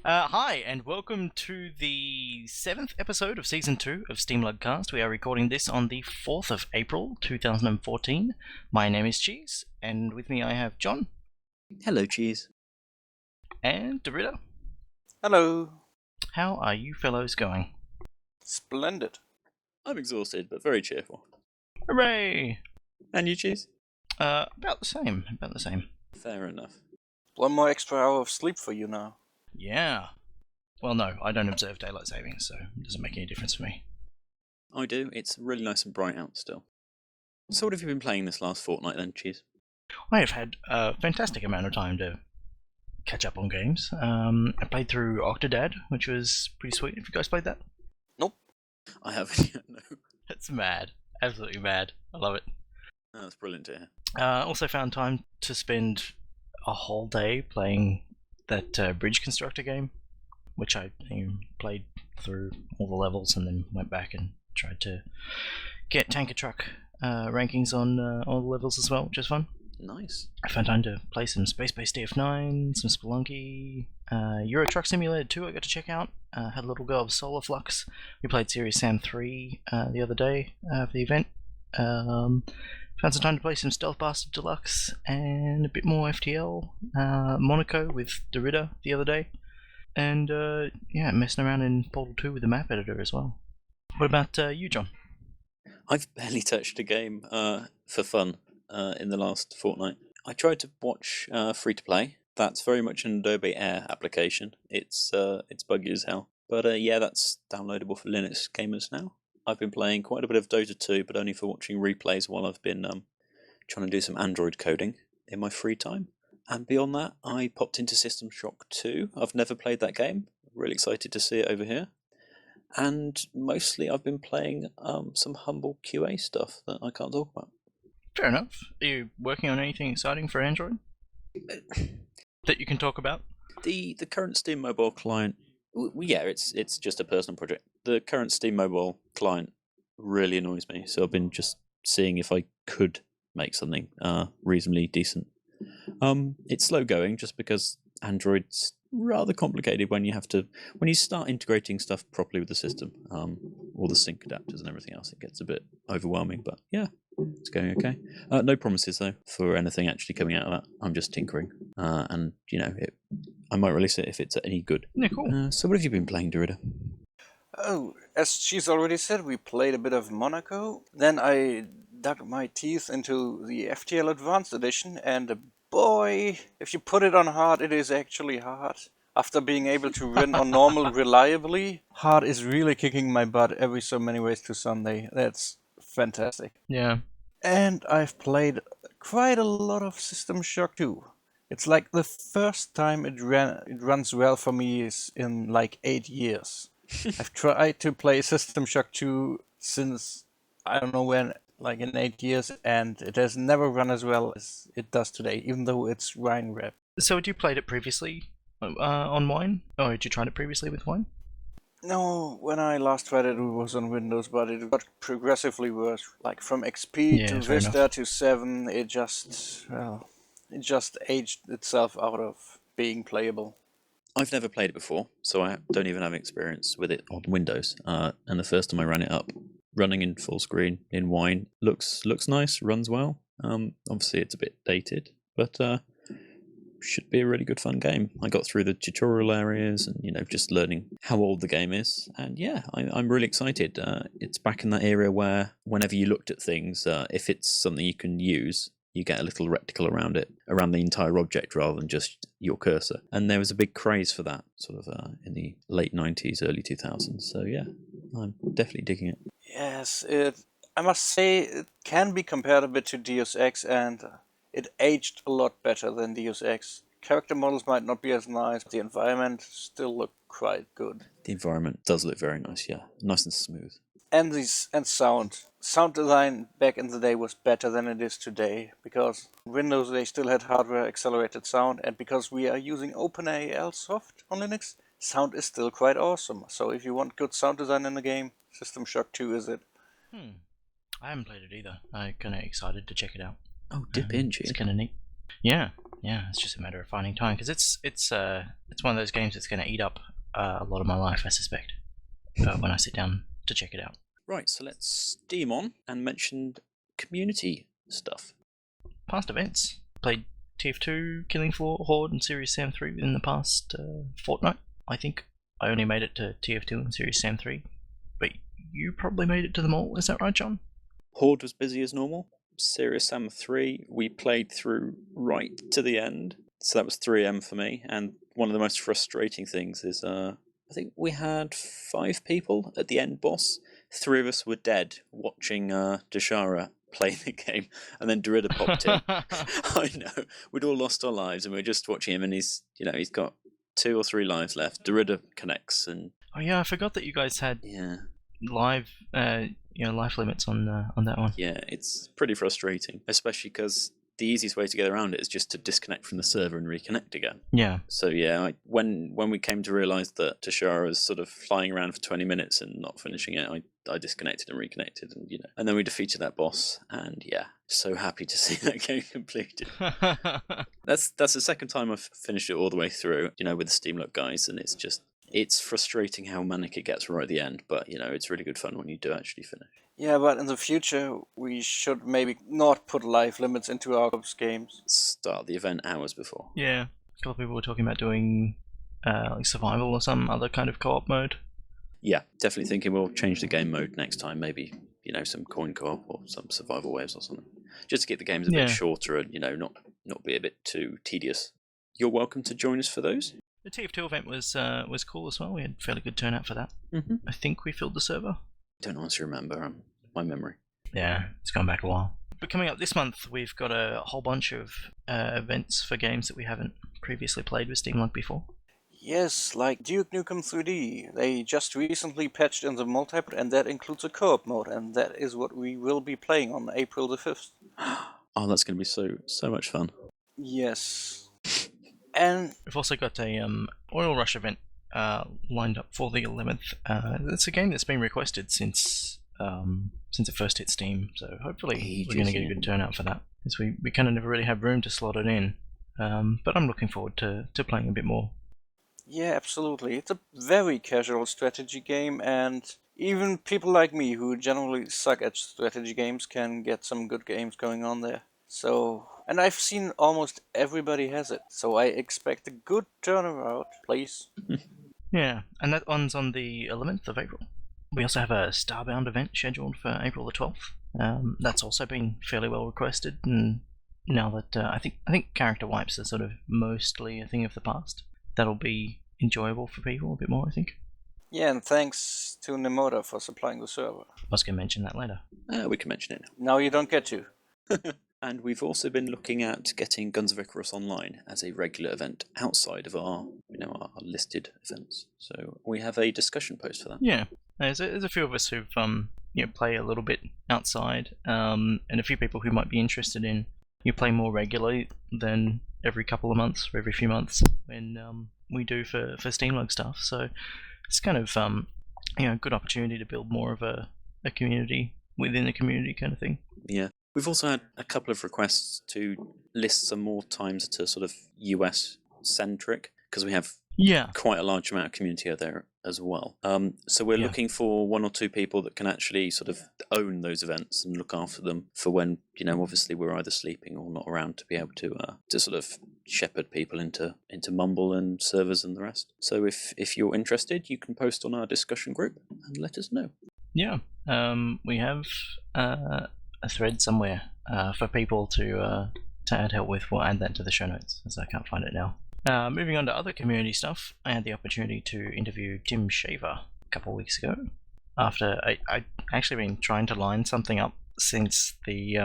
Hi, and welcome to the 7th episode of Season 2 of SteamLUG Cast. We are recording this on the 4th of April, 2014. My name is Cheese, and with me I have John. Hello, Cheese. And Dorita. Hello. How are you fellows going? Splendid. I'm exhausted, but very cheerful. Hooray! And you, Cheese? About the same. Fair enough. One more extra hour of sleep for you now. Yeah. Well, no, I don't observe daylight savings, so it doesn't make any difference for me. I do. It's really nice and bright out still. So what have you been playing this last fortnight then, Cheese? I have had a fantastic amount of time to catch up on games. I played through Octodad, which was pretty sweet. Have you guys played that? Nope. I haven't yet, no. It's mad. Absolutely mad. I love it. Oh, that's brilliant to hear. Also found time to spend a whole day playing that Bridge Constructor game, which I played through all the levels and then went back and tried to get Tanker Truck rankings on all the levels as well, which is fun. Nice. I found time to play some Space-Based DF9, some Spelunky, Euro Truck Simulator 2 I got to check out. Had a little go of Solar Flux. We played Serious Sam 3 the other day for the event. Found some time to play some Stealth Bastard Deluxe and a bit more FTL. Monaco with Dorita the other day. And messing around in Portal 2 with the map editor as well. What about you, John? I've barely touched a game for fun in the last fortnight. I tried to watch Free to Play. That's very much an Adobe Air application. It's buggy as hell. But that's downloadable for Linux gamers now. I've been playing quite a bit of Dota 2, but only for watching replays while I've been trying to do some Android coding in my free time. And beyond that, I popped into System Shock 2. I've never played that game. Really excited to see it over here. And mostly I've been playing some humble QA stuff that I can't talk about. Fair enough. Are you working on anything exciting for Android that you can talk about? The current Steam Mobile client, it's just a personal project. The current Steam Mobile client really annoys me, so I've been just seeing if I could make something reasonably decent. It's slow going just because Android's rather complicated when you start integrating stuff properly with the system, all the sync adapters and everything else. It gets a bit overwhelming, but yeah, it's going okay. No promises though for anything actually coming out of that. I'm just tinkering, and I might release it if it's any good. Yeah, cool. So what have you been playing, Dorita? Oh, as she's already said, we played a bit of Monaco. Then I dug my teeth into the FTL Advanced Edition, and boy, if you put it on hard, it is actually hard. After being able to run on normal reliably, hard is really kicking my butt every so many ways to Sunday. That's fantastic. Yeah. And I've played quite a lot of System Shock 2. It's like the first time it runs well for me is in like 8 years. I've tried to play System Shock 2 since I don't know when, like in 8 years, and it has never run as well as it does today, even though it's Rhine Rep. So had you played it previously on Wine? Or had you tried it previously with Wine? No, when I last tried it, it was on Windows, but it got progressively worse. Like from XP to Vista to 7, it just aged itself out of being playable. I've never played it before, so I don't even have experience with it on Windows. And the first time I ran it up, running in full screen in Wine looks nice, runs well. Obviously it's a bit dated, but should be a really good fun game. I got through the tutorial areas and just learning how old the game is, and yeah, I'm really excited. It's back in that area where whenever you looked at things, if it's something you can use, you get a little reticle around it, around the entire object rather than just your cursor. And there was a big craze for that sort of in the late 90s, early 2000s. So yeah, I'm definitely digging it. Yes, I must say it can be compared a bit to Deus Ex, and it aged a lot better than Deus Ex. Character models might not be as nice, but the environment still look quite good. The environment does look very nice, yeah. Nice and smooth. And sound. Sound design back in the day was better than it is today, because Windows they still had hardware accelerated sound, and because we are using OpenAL soft on Linux, sound is still quite awesome. So if you want good sound design in the game, System Shock 2 is it. I haven't played it either. I'm kind of excited to check it out. Oh, dip in, It's kind of neat. Yeah. Yeah, it's just a matter of finding time, because it's one of those games that's going to eat up a lot of my life, I suspect, when I sit down to check it out. Right, so let's steam on and mention community stuff. Past events. Played TF2, Killing Floor, Horde, and Serious Sam 3 within the past fortnight. I think I only made it to TF2 and Serious Sam 3, but you probably made it to them all, is that right, John? Horde was busy as normal. Serious Sam 3, we played through right to the end. So that was 3M for me. And one of the most frustrating things is I think we had 5 people at the end boss. 3 of us were dead watching Dashara play the game, and then Derrida popped in. I know. We'd all lost our lives, and we were just watching him, and he's got 2 or 3 lives left. Derrida connects, and Oh yeah, I forgot that you guys had live life limits on that one. Yeah, it's pretty frustrating, especially because the easiest way to get around it is just to disconnect from the server and reconnect again. Yeah. So yeah, when we came to realise that Tashara was sort of flying around for 20 minutes and not finishing it, I disconnected and reconnected, and then we defeated that boss, and yeah, so happy to see that game completed. That's the second time I've finished it all the way through, with the SteamLUG guys, and it's frustrating how manic it gets right at the end, but it's really good fun when you do actually finish. Yeah, but in the future, we should maybe not put life limits into our games. Start the event hours before. Yeah. A couple of people were talking about doing like survival or some other kind of co-op mode. Yeah, definitely thinking we'll change the game mode next time. Maybe, some coin co-op or some survival waves or something. Just to get the games a bit shorter and, not be a bit too tedious. You're welcome to join us for those. The TF2 event was cool as well. We had fairly good turnout for that. Mm-hmm. I think we filled the server. Don't honestly remember my memory. Yeah, it's gone back a while. But coming up this month, we've got a whole bunch of events for games that we haven't previously played with SteamLUG before. Yes, like Duke Nukem 3D. They just recently patched in the multiplayer, and that includes a co-op mode, and that is what we will be playing on April the 5th. Oh, that's going to be so much fun. Yes. And we've also got a Oil Rush event lined up for the 11th. It's a game that's been requested since it first hit Steam, so hopefully we're going to get a good turnout for that, as we kind of never really have room to slot it in. But I'm looking forward to playing a bit more. Yeah, absolutely. It's a very casual strategy game, and even people like me who generally suck at strategy games can get some good games going on there. So, and I've seen almost everybody has it, so I expect a good turnaround, please. Yeah, and that one's on the 11th of April. We also have a Starbound event scheduled for April the 12th. That's also been fairly well requested, and now that I think character wipes are sort of mostly a thing of the past, that'll be enjoyable for people a bit more, I think. Yeah, and thanks to Nemoda for supplying the server. I was going to mention that later. We can mention it now. No, you don't get to. And we've also been looking at getting Guns of Icarus Online as a regular event outside of our listed events. So we have a discussion post for that. Yeah, there's a few of us who've play a little bit outside, and a few people who might be interested in play more regularly than every couple of months or every few months when we do for SteamLUG stuff. So it's kind of a good opportunity to build more of a community within the community kind of thing. Yeah. We've also had a couple of requests to list some more times to sort of US-centric, because we have quite a large amount of community out there as well. So we're looking for 1 or 2 people that can actually sort of own those events and look after them for when, obviously we're either sleeping or not around, to be able to sort of shepherd people into Mumble and servers and the rest. So if you're interested, you can post on our discussion group and let us know. Yeah, we have a thread somewhere for people to add help with. We'll add that to the show notes, as I can't find it now. Moving on to other community stuff, I had the opportunity to interview Tim Shaver a couple of weeks ago. After I'd actually been trying to line something up since the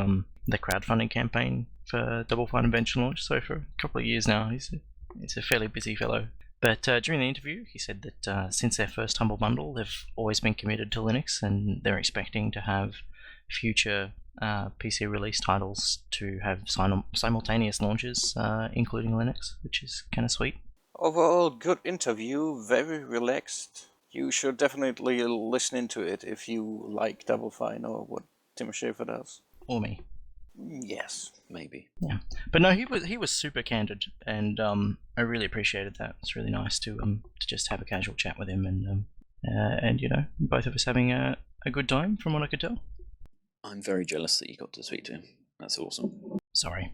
crowdfunding campaign for Double Fine Invention launch, so for a couple of years now. He's a fairly busy fellow. But during the interview, he said that since their first Humble Bundle, they've always been committed to Linux, and they're expecting to have future PC release titles to have simultaneous launches, including Linux, which is kind of sweet. Overall, good interview, very relaxed. You should definitely listen into it if you like Double Fine or what Tim Schafer does. Or me. Yes. maybe. Yeah, but no, he was super candid, and I really appreciated that. It's really nice to just have a casual chat with him, and both of us having a good time from what I could tell. I'm very jealous that you got to speak to him. That's awesome. Sorry,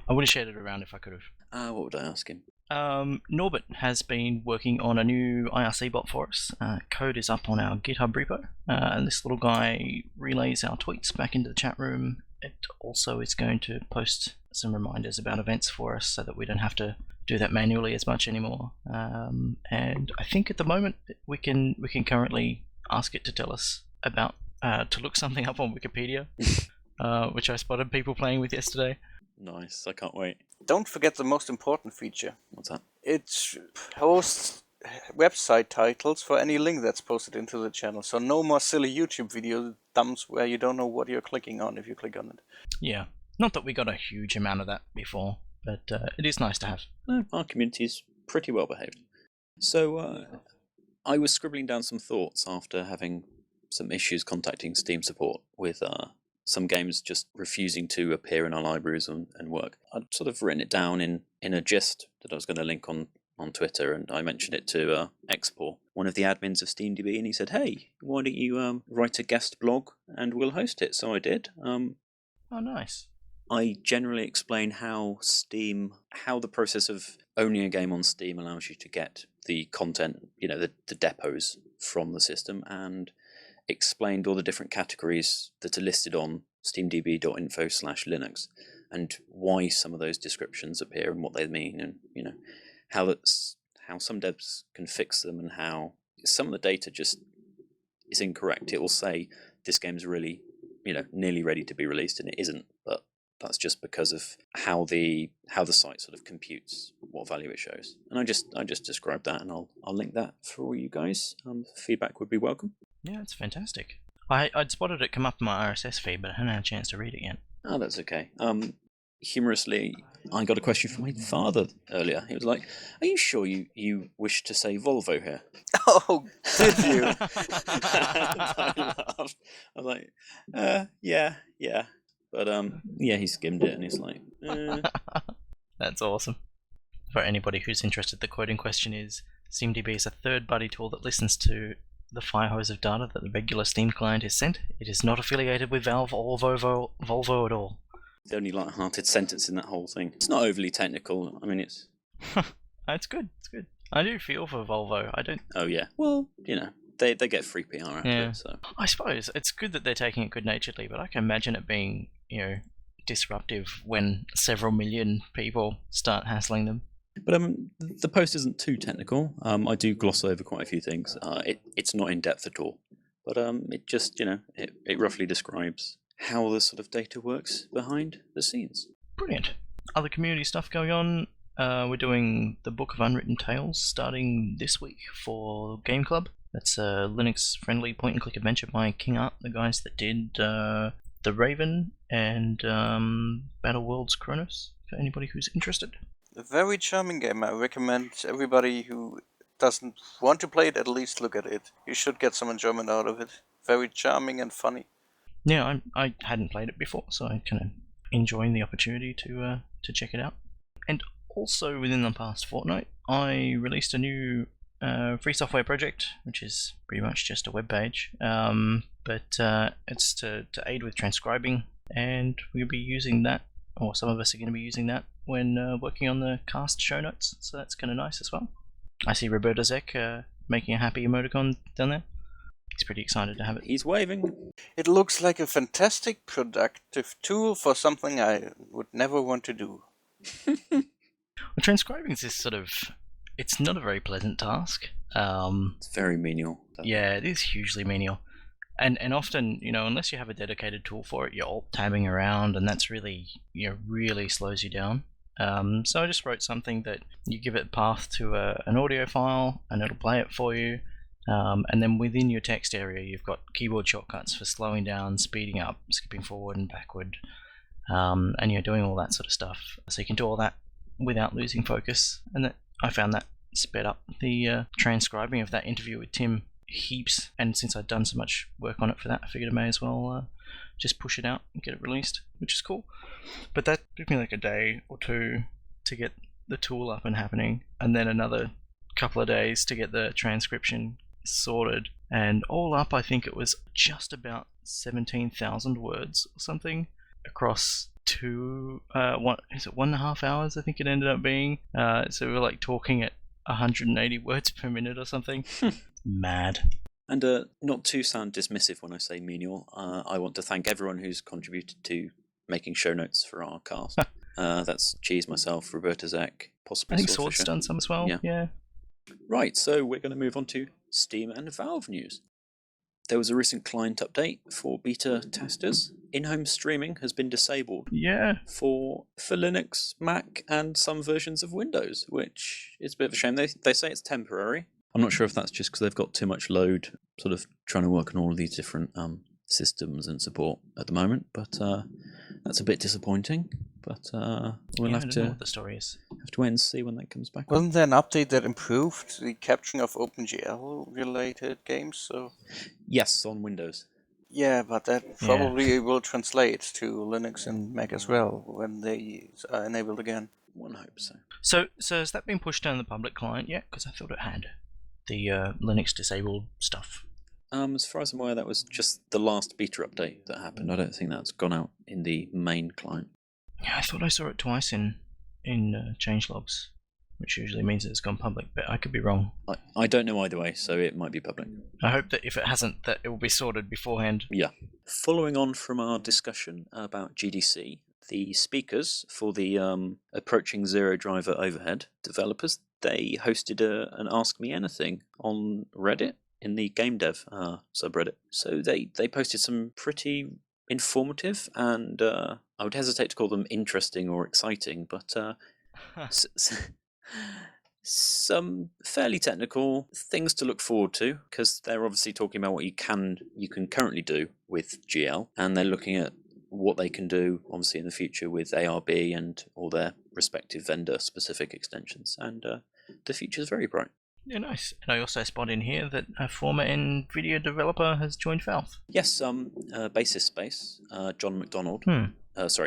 I would have shared it around if I could have. What would I ask him? Norbert has been working on a new IRC bot for us. Code is up on our GitHub repo, and this little guy relays our tweets back into the chat room. It also is going to post some reminders about events for us so that we don't have to do that manually as much anymore. And I think at the moment we can currently ask it to tell us about to look something up on Wikipedia, which I spotted people playing with yesterday. Nice, I can't wait. Don't forget the most important feature. What's that? It hosts website titles for any link that's posted into the channel. So no more silly YouTube video thumbs where you don't know what you're clicking on if you click on it. Yeah, not that we got a huge amount of that before, but it is nice to have. No, our community is pretty well behaved. So I was scribbling down some thoughts after having some issues contacting Steam support with some games just refusing to appear in our libraries and work. I'd sort of written it down in a gist that I was going to link on Twitter, and I mentioned it to Expor, one of the admins of SteamDB, and he said, "Hey, why don't you write a guest blog and we'll host it?" So I did. Oh, nice. I generally explain how the process of owning a game on Steam allows you to get the content, the depots from the system, and explained all the different categories that are listed on steamdb.info/Linux and why some of those descriptions appear and what they mean, and how some devs can fix them, and how some of the data just is incorrect. It will say this game's really nearly ready to be released, and it isn't, but that's just because of how the site sort of computes what value it shows. And I just described that, and I'll link that for all you guys. Feedback would be welcome. Yeah, it's fantastic. I'd spotted it come up in my RSS feed, but I hadn't had a chance to read it yet. Oh, that's okay. Humorously, I got a question from my father earlier. He was like, "Are you sure you wish to say Volvo here?" Oh, did you? I laughed. I was like, yeah. But yeah, he skimmed it and he's like, That's awesome. For anybody who's interested, the quote in question is, SteamDB is a third-party tool that listens to the fire hose of data that the regular Steam client is sent. It is not affiliated with Valve or Volvo at all. The only light-hearted sentence in that whole thing. It's not overly technical. I mean, it's... It's good. It's good. I do feel for Volvo. I don't... Oh, yeah. Well, they get free PR out of it, so... I suppose it's good that they're taking it good-naturedly, but I can imagine it being, disruptive when several million people start hassling them. But the post isn't too technical. I do gloss over quite a few things. It's not in depth at all, but it just it roughly describes how the sort of data works behind the scenes. Brilliant. Other community stuff going on. We're doing the Book of Unwritten Tales starting this week for Game Club. That's a Linux-friendly point-and-click adventure by King Art, the guys that did The Raven and Battle Worlds Chronos. For anybody who's interested. A very charming game. I recommend everybody who doesn't want to play it at least look at it. You should get some enjoyment out of it. Very charming and funny. Yeah, I hadn't played it before, so I'm kind of enjoying the opportunity to check it out. And also within the past fortnight, I released a new free software project, which is pretty much just a web page, but it's to aid with transcribing, and we'll be using that, or some of us are going to be using that when working on the cast show notes, so that's kind of nice as well. I see Roberto Zek making a happy emoticon down there. He's pretty excited to have it. He's waving. It looks like a fantastic productive tool for something I would never want to do. Well, transcribing is this it's not a very pleasant task. It's very menial. Yeah, it is hugely menial. And often, unless you have a dedicated tool for it, you're alt-tabbing around, and that's really slows you down. So I just wrote something that you give it a path to an audio file, and it'll play it for you. And then within your text area, you've got keyboard shortcuts for slowing down, speeding up, skipping forward and backward, and you're doing all that sort of stuff. So you can do all that without losing focus, and I found that sped up the transcribing of that interview with Tim heaps. And since I'd done so much work on it for that, I figured I may as well just push it out and get it released, which is cool. But that took me like a day or two to get the tool up and happening, and then another couple of days to get the transcription sorted. And all up, I think it was just about 17,000 words or something across 1.5 hours, I think it ended up being. So we were like talking at 180 words per minute or something. Mad. And not to sound dismissive when I say menial, I want to thank everyone who's contributed to making show notes for our cast. That's Cheese, myself, Roberta, Zach, possibly I think Swordfisher. Sword's done some as well. Yeah. Right, so we're going to move on to Steam and Valve news. There was a recent client update for beta testers. In-home streaming has been disabled for Linux, Mac, and some versions of Windows, which is a bit of a shame. They say it's temporary. I'm not sure if that's just because they've got too much load sort of trying to work on all of these different systems and support at the moment, but that's a bit disappointing. But we'll have to know what the story is. Have to wait and see when that comes back. Wasn't there an update that improved the capturing of OpenGL related games? So yes, on Windows. Yeah, but that probably will translate to Linux and Mac as well when they are enabled again. One hopes so. So has that been pushed down the public client yet? Because I thought it had the Linux disabled stuff. As far as I'm aware, that was just the last beta update that happened. I don't think that's gone out in the main client. Yeah, I thought I saw it twice in changelogs, which usually means that it's gone public, but I could be wrong. I don't know either way, so it might be public. I hope that if it hasn't, that it will be sorted beforehand. Yeah. Following on from our discussion about GDC, the speakers for the approaching zero driver overhead developers, they hosted an Ask Me Anything on Reddit in the game dev subreddit. So they posted some pretty informative and I would hesitate to call them interesting or exciting, but some fairly technical things to look forward to, because they're obviously talking about what you can currently do with GL, and they're looking at what they can do obviously in the future with ARB and all their respective vendor specific extensions, and the future is very bright. Yeah, nice. And I also spot in here that a former NVIDIA developer has joined Valve. Yes, Basis Space, John McDonald.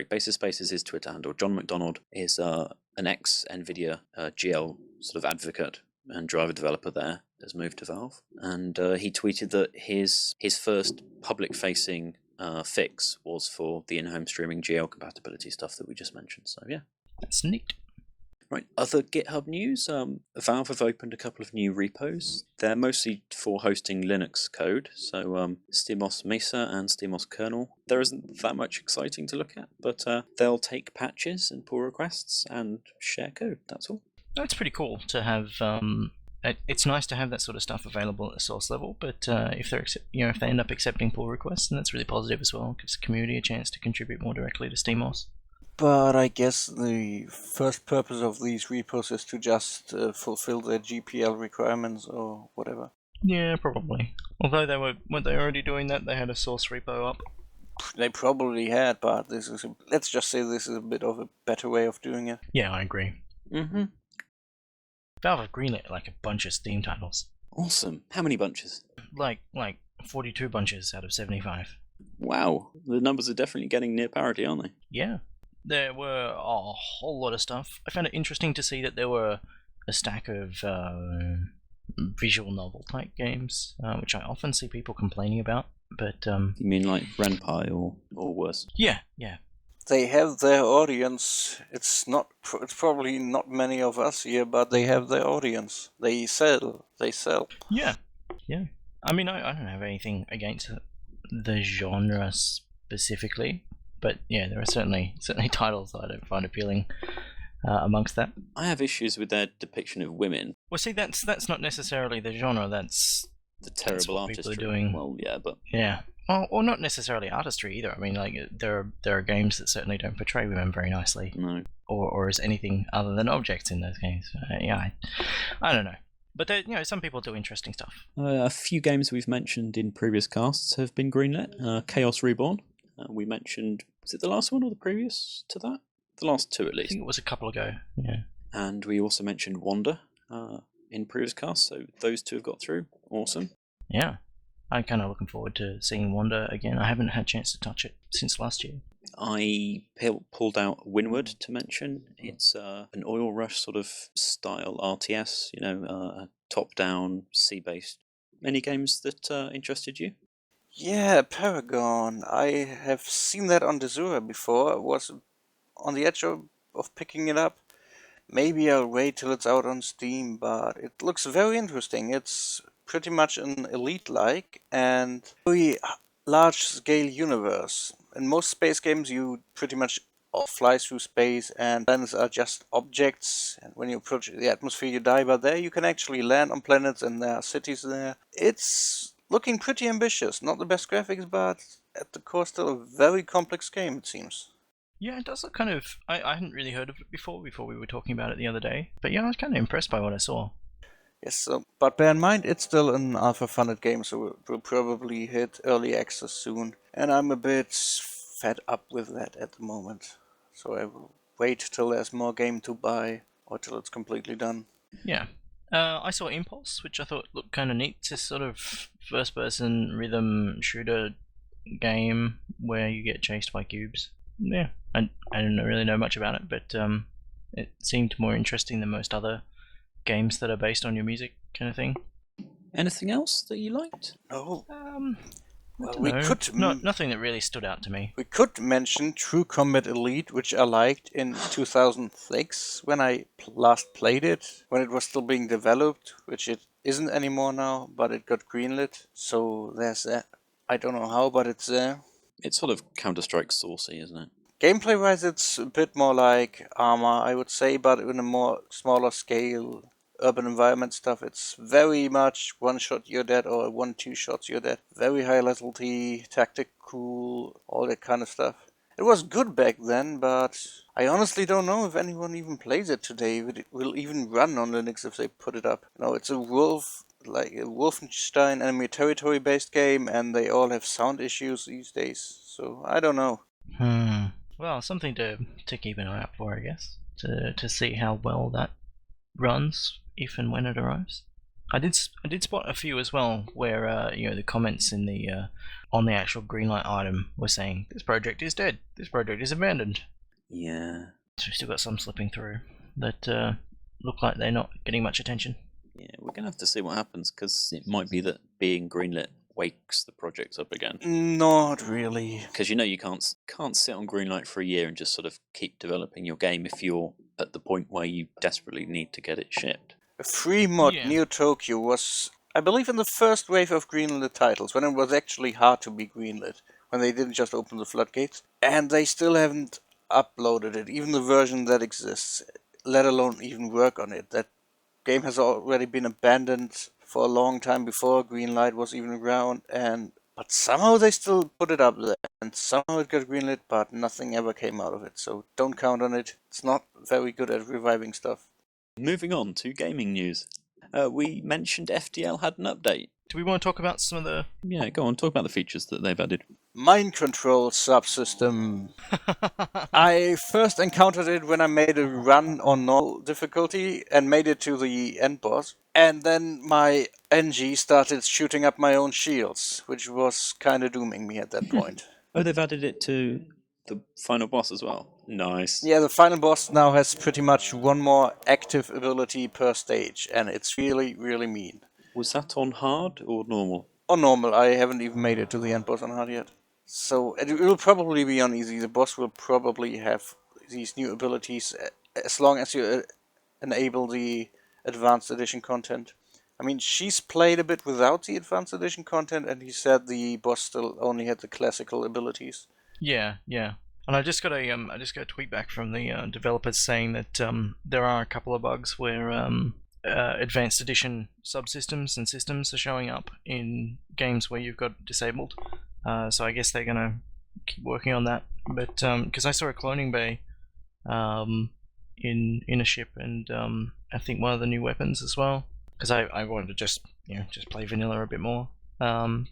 Basis Space is his Twitter handle. John McDonald is an ex-NVIDIA GL sort of advocate and driver developer there, has moved to Valve. And he tweeted that his first public-facing fix was for the in-home streaming GL compatibility stuff that we just mentioned. So, yeah. That's neat. Right, other GitHub news. Valve have opened a couple of new repos. They're mostly for hosting Linux code, so SteamOS Mesa and SteamOS kernel. There isn't that much exciting to look at, but they'll take patches and pull requests and share code, that's all. That's pretty cool to have. It's nice to have that sort of stuff available at the source level, but if they end up accepting pull requests, then that's really positive as well. It gives the community a chance to contribute more directly to SteamOS. But I guess the first purpose of these repos is to just fulfill their GPL requirements or whatever. Yeah, probably. Although weren't they already doing that? They had a source repo up. They probably had, but let's just say this is a bit of a better way of doing it. Yeah, I agree. Mm-hmm. Valve have greenlit like a bunch of Steam titles. Awesome. How many bunches? Like 42 bunches out of 75. Wow, the numbers are definitely getting near parity, aren't they? Yeah. There were a whole lot of stuff. I found it interesting to see that there were a stack of visual novel type games, which I often see people complaining about. But you mean like Renpai or worse? Yeah. They have their audience. It's probably not many of us here, but they have their audience. They sell. Yeah. I mean, I don't have anything against the genre specifically. But yeah, there are certainly titles that I don't find appealing amongst that. I have issues with their depiction of women. Well, see, that's not necessarily the genre. That's the terrible artistry. People are doing. Well, yeah, but yeah, or not necessarily artistry either. I mean, like there are games that certainly don't portray women very nicely. No. Or as anything other than objects in those games. I don't know. But some people do interesting stuff. A few games we've mentioned in previous casts have been greenlit. Chaos Reborn. We mentioned, was it the last one or the previous to that? The last two, at least. I think it was a couple ago, yeah. And we also mentioned Wander in previous casts, so those two have got through. Awesome. Yeah. I'm kind of looking forward to seeing Wanda again. I haven't had a chance to touch it since last year. I pulled out Windward to mention. It's an oil rush sort of style RTS, top-down, sea-based. Any games that interested you? Yeah, Paragon. I have seen that on Desura before. I was on the edge of picking it up. Maybe I'll wait till it's out on Steam, but it looks very interesting. It's pretty much an Elite-like and very large-scale universe. In most space games, you pretty much all fly through space, and planets are just objects. And when you approach the atmosphere, you die. But there, you can actually land on planets, and there are cities there. It's looking pretty ambitious. Not the best graphics, but at the core, still a very complex game, it seems. Yeah, it does look kind of... I hadn't really heard of it before we were talking about it the other day. But yeah, I was kind of impressed by what I saw. Yes, but bear in mind, it's still an alpha-funded game, so we'll probably hit early access soon. And I'm a bit fed up with that at the moment. So I will wait till there's more game to buy, or till it's completely done. Yeah. I saw Impulse, which I thought looked kind of neat. It's this sort of first-person rhythm shooter game where you get chased by cubes. Yeah, I don't really know much about it, but it seemed more interesting than most other games that are based on your music kind of thing. Anything else that you liked? No. Well, we could nothing that really stood out to me. We could mention True Combat Elite, which I liked in 2006 when I last played it, when it was still being developed, which it isn't anymore now, but it got greenlit. So there's that. I don't know how, but it's there. It's sort of Counter-Strike saucy, isn't it? Gameplay-wise, it's a bit more like Arma, I would say, but in a more smaller scale, urban environment stuff. It's very much one shot you're dead, or 1-2 shots you're dead. Very high lethality, tactical, all that kind of stuff. It was good back then, but I honestly don't know if anyone even plays it today. If it will even run on Linux if they put it up. It's a like a Wolfenstein enemy territory based game, and they all have sound issues these days. So I don't know. Well, something to keep an eye out for, I guess, to see how well that runs if and when it arrives. I did spot a few as well where the comments in the on the actual greenlight item were saying this project is dead, this project is abandoned. Yeah. So we've still got some slipping through that look like they're not getting much attention. Yeah, we're gonna have to see what happens, because it might be that being greenlit wakes the project up again. Not really. Because you can't sit on greenlight for a year and just sort of keep developing your game if you're at the point where you desperately need to get it shipped. A free mod, Yeah. Neo Tokyo, was, I believe, in the first wave of greenlit titles, when it was actually hard to be greenlit, when they didn't just open the floodgates. And they still haven't uploaded it, even the version that exists, let alone even work on it. That game has already been abandoned for a long time before greenlight was even around, but somehow they still put it up there, and somehow it got greenlit, but nothing ever came out of it, so don't count on it. It's not very good at reviving stuff. Moving on to gaming news. We mentioned FTL had an update. Do we want to talk about some of the... Yeah, go on, talk about the features that they've added. Mind control subsystem. I first encountered it when I made a run on normal difficulty and made it to the end boss. And then my NG started shooting up my own shields, which was kind of dooming me at that point. Oh, they've added it to the final boss as well. Nice. Yeah, the final boss now has pretty much one more active ability per stage, and it's really, really mean. Was that on hard or normal? On normal, I haven't even made it to the end boss on hard yet. So it will probably be on easy. The boss will probably have these new abilities as long as you enable the Advanced Edition content. I mean, she's played a bit without the Advanced Edition content, and he said the boss still only had the classical abilities. Yeah. And I just got a tweet back from the developers saying that there are a couple of bugs where Advanced Edition subsystems and systems are showing up in games where you've got disabled. So I guess they're gonna keep working on that. But because I saw a cloning bay in a ship, and I think one of the new weapons as well. Because I wanted to just play vanilla a bit more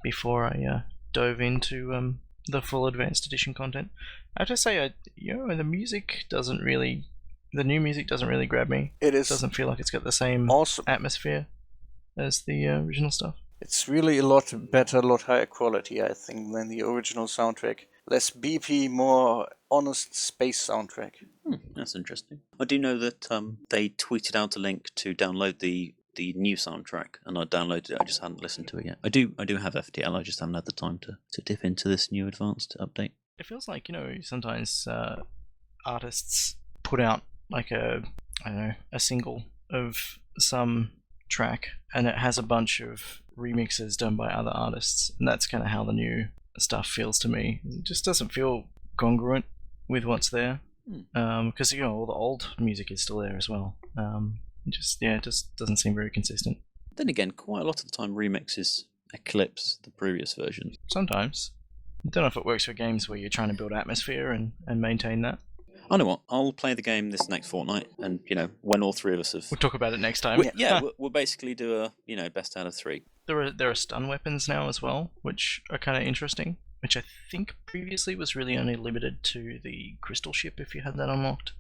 before I dove into the full Advanced Edition content. I have to say, the music doesn't really. The new music doesn't really grab me. It doesn't feel like it's got the same awesome atmosphere as the original stuff. It's really a lot better, a lot higher quality, I think, than the original soundtrack. Less beepy, more honest space soundtrack. That's interesting. I do know that they tweeted out a link to download the new soundtrack, and I downloaded it. I just hadn't listened to it yet. I do have FTL. I just haven't had the time to dip into this new advanced update. It feels like, sometimes artists put out like a single of some track, and it has a bunch of remixes done by other artists, and that's kind of how the new stuff feels to me. It just doesn't feel congruent with what's there, because all the old music is still there as well. It just doesn't seem very consistent. Then again, quite a lot of the time remixes eclipse the previous version. Sometimes. I don't know if it works for games where you're trying to build atmosphere and maintain that. I know what, I'll play the game this next fortnight, and when all three of us have... We'll talk about it next time. We'll basically do a best out of 3. There are stun weapons now as well, which are kind of interesting, which I think previously was really only limited to the crystal ship if you had that unlocked.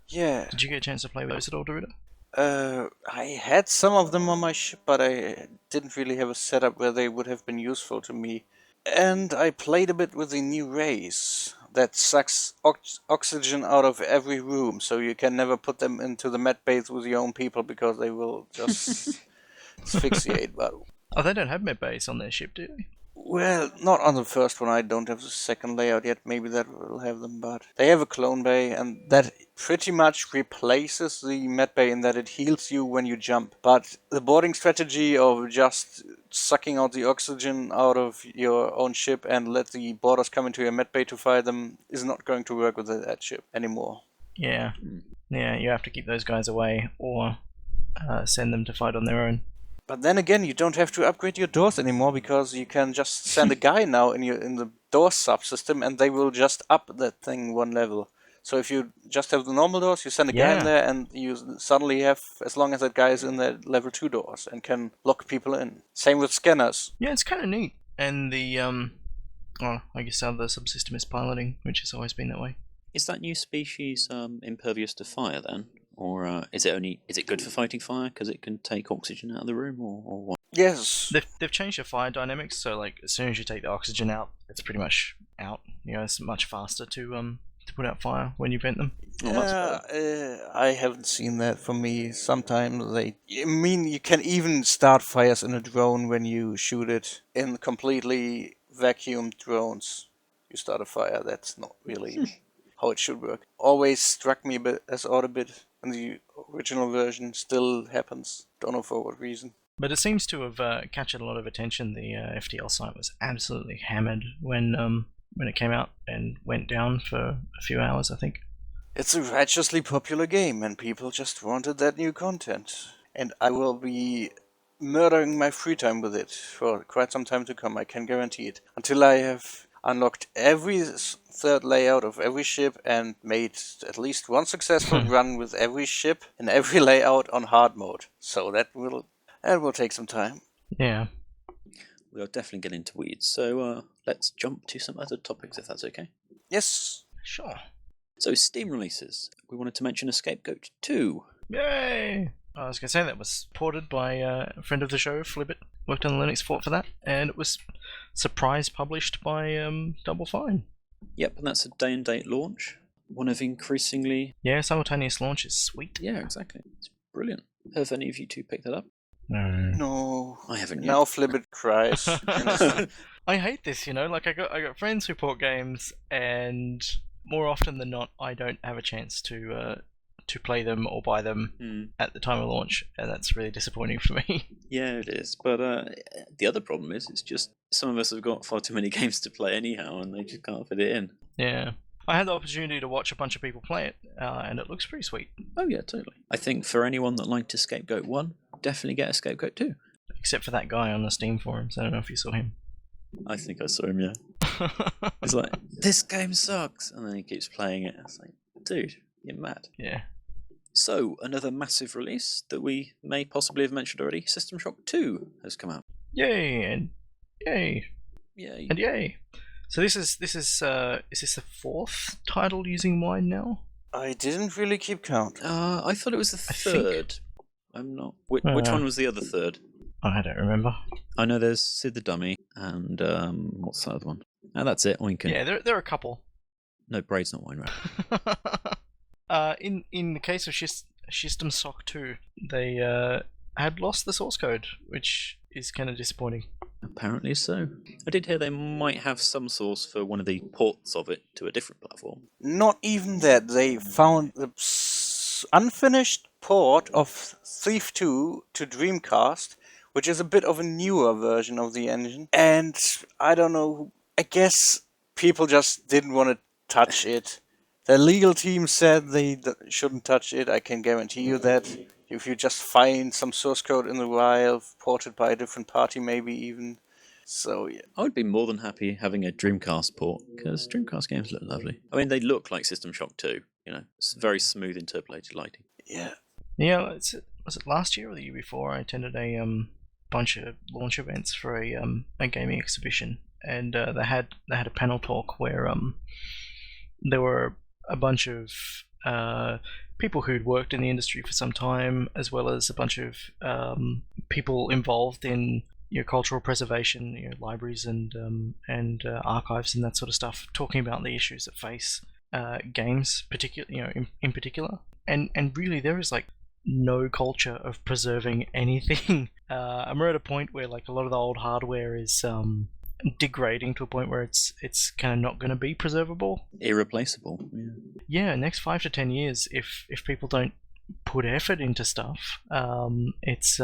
Yeah. Did you get a chance to play with those at all, Dorita? I had some of them on my ship, but I didn't really have a setup where they would have been useful to me. And I played a bit with the new race that sucks oxygen out of every room, so you can never put them into the med base with your own people because they will just asphyxiate. But they don't have med base on their ship, do they? Well, not on the first one. I don't have the second layout yet. Maybe that will have them, but they have a clone bay, and that pretty much replaces the med bay in that it heals you when you jump. But the boarding strategy of just sucking out the oxygen out of your own ship and let the boarders come into your med bay to fire them is not going to work with that ship anymore. Yeah, you have to keep those guys away or send them to fight on their own. But then again, you don't have to upgrade your doors anymore because you can just send a guy now in the door subsystem, and they will just up that thing one level. So if you just have the normal doors, you send a guy in there, and you suddenly have, as long as that guy is in the level 2 doors, and can lock people in. Same with scanners. Yeah, it's kind of neat. And the I guess how the subsystem is piloting, which has always been that way. Is that new species impervious to fire then? Or is it good for fighting fire because it can take oxygen out of the room, or what? Yes. They've changed the fire dynamics, so like as soon as you take the oxygen out, it's pretty much out. It's much faster to put out fire when you vent them. I haven't seen that for me. Sometimes you can even start fires in a drone when you shoot it in completely vacuumed drones. You start a fire. That's not really how it should work. Always struck me a bit as odd a bit. And the original version still happens. Don't know for what reason. But it seems to have captured a lot of attention. The FTL site was absolutely hammered when it came out and went down for a few hours, I think. It's a righteously popular game, and people just wanted that new content. And I will be murdering my free time with it for quite some time to come, I can guarantee it. Until I have unlocked every third layout of every ship and made at least one successful run with every ship and every layout on hard mode. So that will take some time. Yeah. We'll definitely get into weeds. So let's jump to some other topics if that's okay. Yes. Sure. So Steam releases. We wanted to mention Scapegoat 2. Yay! I was going to say that was ported by a friend of the show, Flibbit. Worked on the Linux fort for that, and it was surprise published by Double Fine. Yep, and that's a day-and-date launch. One of increasingly... Yeah, simultaneous launch is sweet. Yeah, exactly. It's brilliant. Have any of you two picked that up? No. I haven't yet. Now Flibbit cries. I hate this, like I got friends who port games, and more often than not, I don't have a chance to play them or buy them at the time of launch, and that's really disappointing for me. Yeah, it is. But the other problem is, it's just some of us have got far too many games to play anyhow, and they just can't fit it in. Yeah. I had the opportunity to watch a bunch of people play it, and it looks pretty sweet. Oh yeah, totally. I think for anyone that liked Scapegoat 1, definitely get a Scapegoat 2. Except for that guy on the Steam forums. I don't know if you saw him. I think I saw him, yeah. He's like, this game sucks, and then he keeps playing it. It's like, dude, you're mad. Yeah. So, another massive release that we may possibly have mentioned already, System Shock 2 has come out. Yay, and yay. Yay. And yay. So is this the fourth title using wine now? I didn't really keep count. I thought it was the third. I'm not... Which one was the other third? I don't remember. I know there's Sid the Dummy and what's the other one? And that's it. Oinkin. Yeah, there are a couple. No, Braid's not wine wrap. In the case of System Shock 2, they had lost the source code, which is kind of disappointing. Apparently so. I did hear they might have some source for one of the ports of it to a different platform. Not even that. They found the unfinished port of Thief 2 to Dreamcast, which is a bit of a newer version of the engine. And I don't know, I guess people just didn't want to touch it. The legal team said they shouldn't touch it. I can guarantee you that. If you just find some source code in the wild, ported by a different party, maybe even. So, yeah. I would be more than happy having a Dreamcast port, because Dreamcast games look lovely. I mean, they look like System Shock 2, it's very smooth interpolated lighting. Yeah. Yeah, was it last year or the year before? I attended a bunch of launch events for a gaming exhibition, and they had a panel talk where there were a bunch of people who'd worked in the industry for some time, as well as a bunch of people involved in cultural preservation, libraries and archives and that sort of stuff, talking about the issues that face games, in particular, and really there is like no culture of preserving anything. I'm at a point where like a lot of the old hardware is degrading to a point where it's kind of not going to be preservable, irreplaceable. Yeah, next 5 to 10 years, if people don't put effort into stuff, it's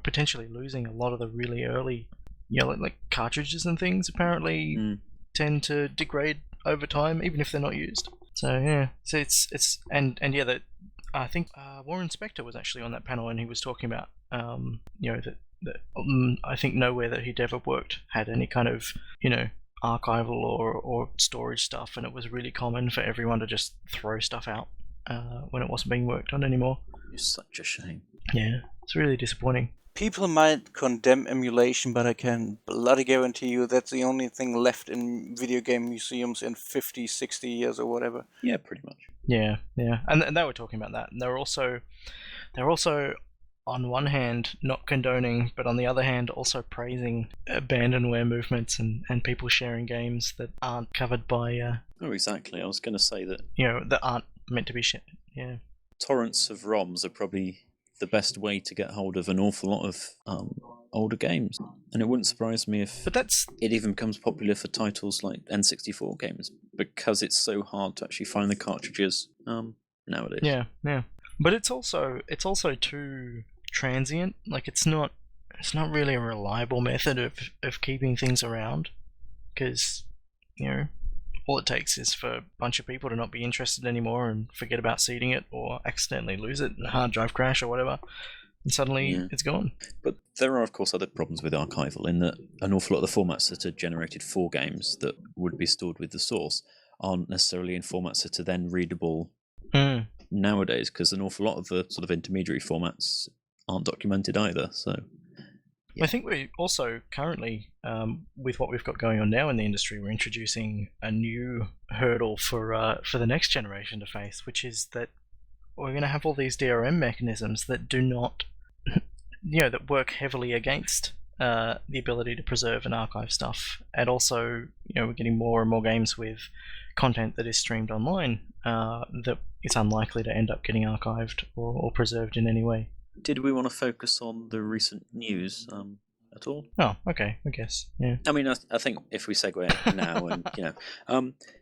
potentially losing a lot of the really early, like cartridges and things apparently tend to degrade over time, even if they're not used. So yeah, so it's and yeah, that I think Warren Spector was actually on that panel, and he was talking about that I think nowhere that he'd ever worked had any kind of archival or storage stuff, and it was really common for everyone to just throw stuff out when it wasn't being worked on anymore. It's such a shame. Yeah, it's really disappointing. People might condemn emulation, but I can bloody guarantee you that's the only thing left in video game museums in 50, 60 years or whatever. Yeah, pretty much. Yeah, and they were talking about that, and they're also on one hand not condoning, but on the other hand also praising abandonware movements and people sharing games that aren't covered by Oh, exactly. I was going to say that that aren't meant to be shared. Yeah, torrents of ROMs are probably the best way to get hold of an awful lot of older games, and it wouldn't surprise me if it even becomes popular for titles like N64 games, because it's so hard to actually find the cartridges nowadays. Yeah, but it's also too transient. Like it's not really a reliable method of keeping things around, because all it takes is for a bunch of people to not be interested anymore and forget about seeding it, or accidentally lose it in a hard drive crash or whatever, and suddenly it's gone. But there are of course other problems with archival, in that an awful lot of the formats that are generated for games that would be stored with the source aren't necessarily in formats that are then readable nowadays, because an awful lot of the sort of intermediary formats aren't documented either. So I think we also currently, with what we've got going on now in the industry, we're introducing a new hurdle for the next generation to face, which is that we're going to have all these DRM mechanisms that do not, that work heavily against the ability to preserve and archive stuff. And also, we're getting more and more games with content that is streamed online that is unlikely to end up getting archived or preserved in any way. Did we want to focus on the recent news at all? Oh, okay, I guess. Yeah. I mean, I think if we segue now, and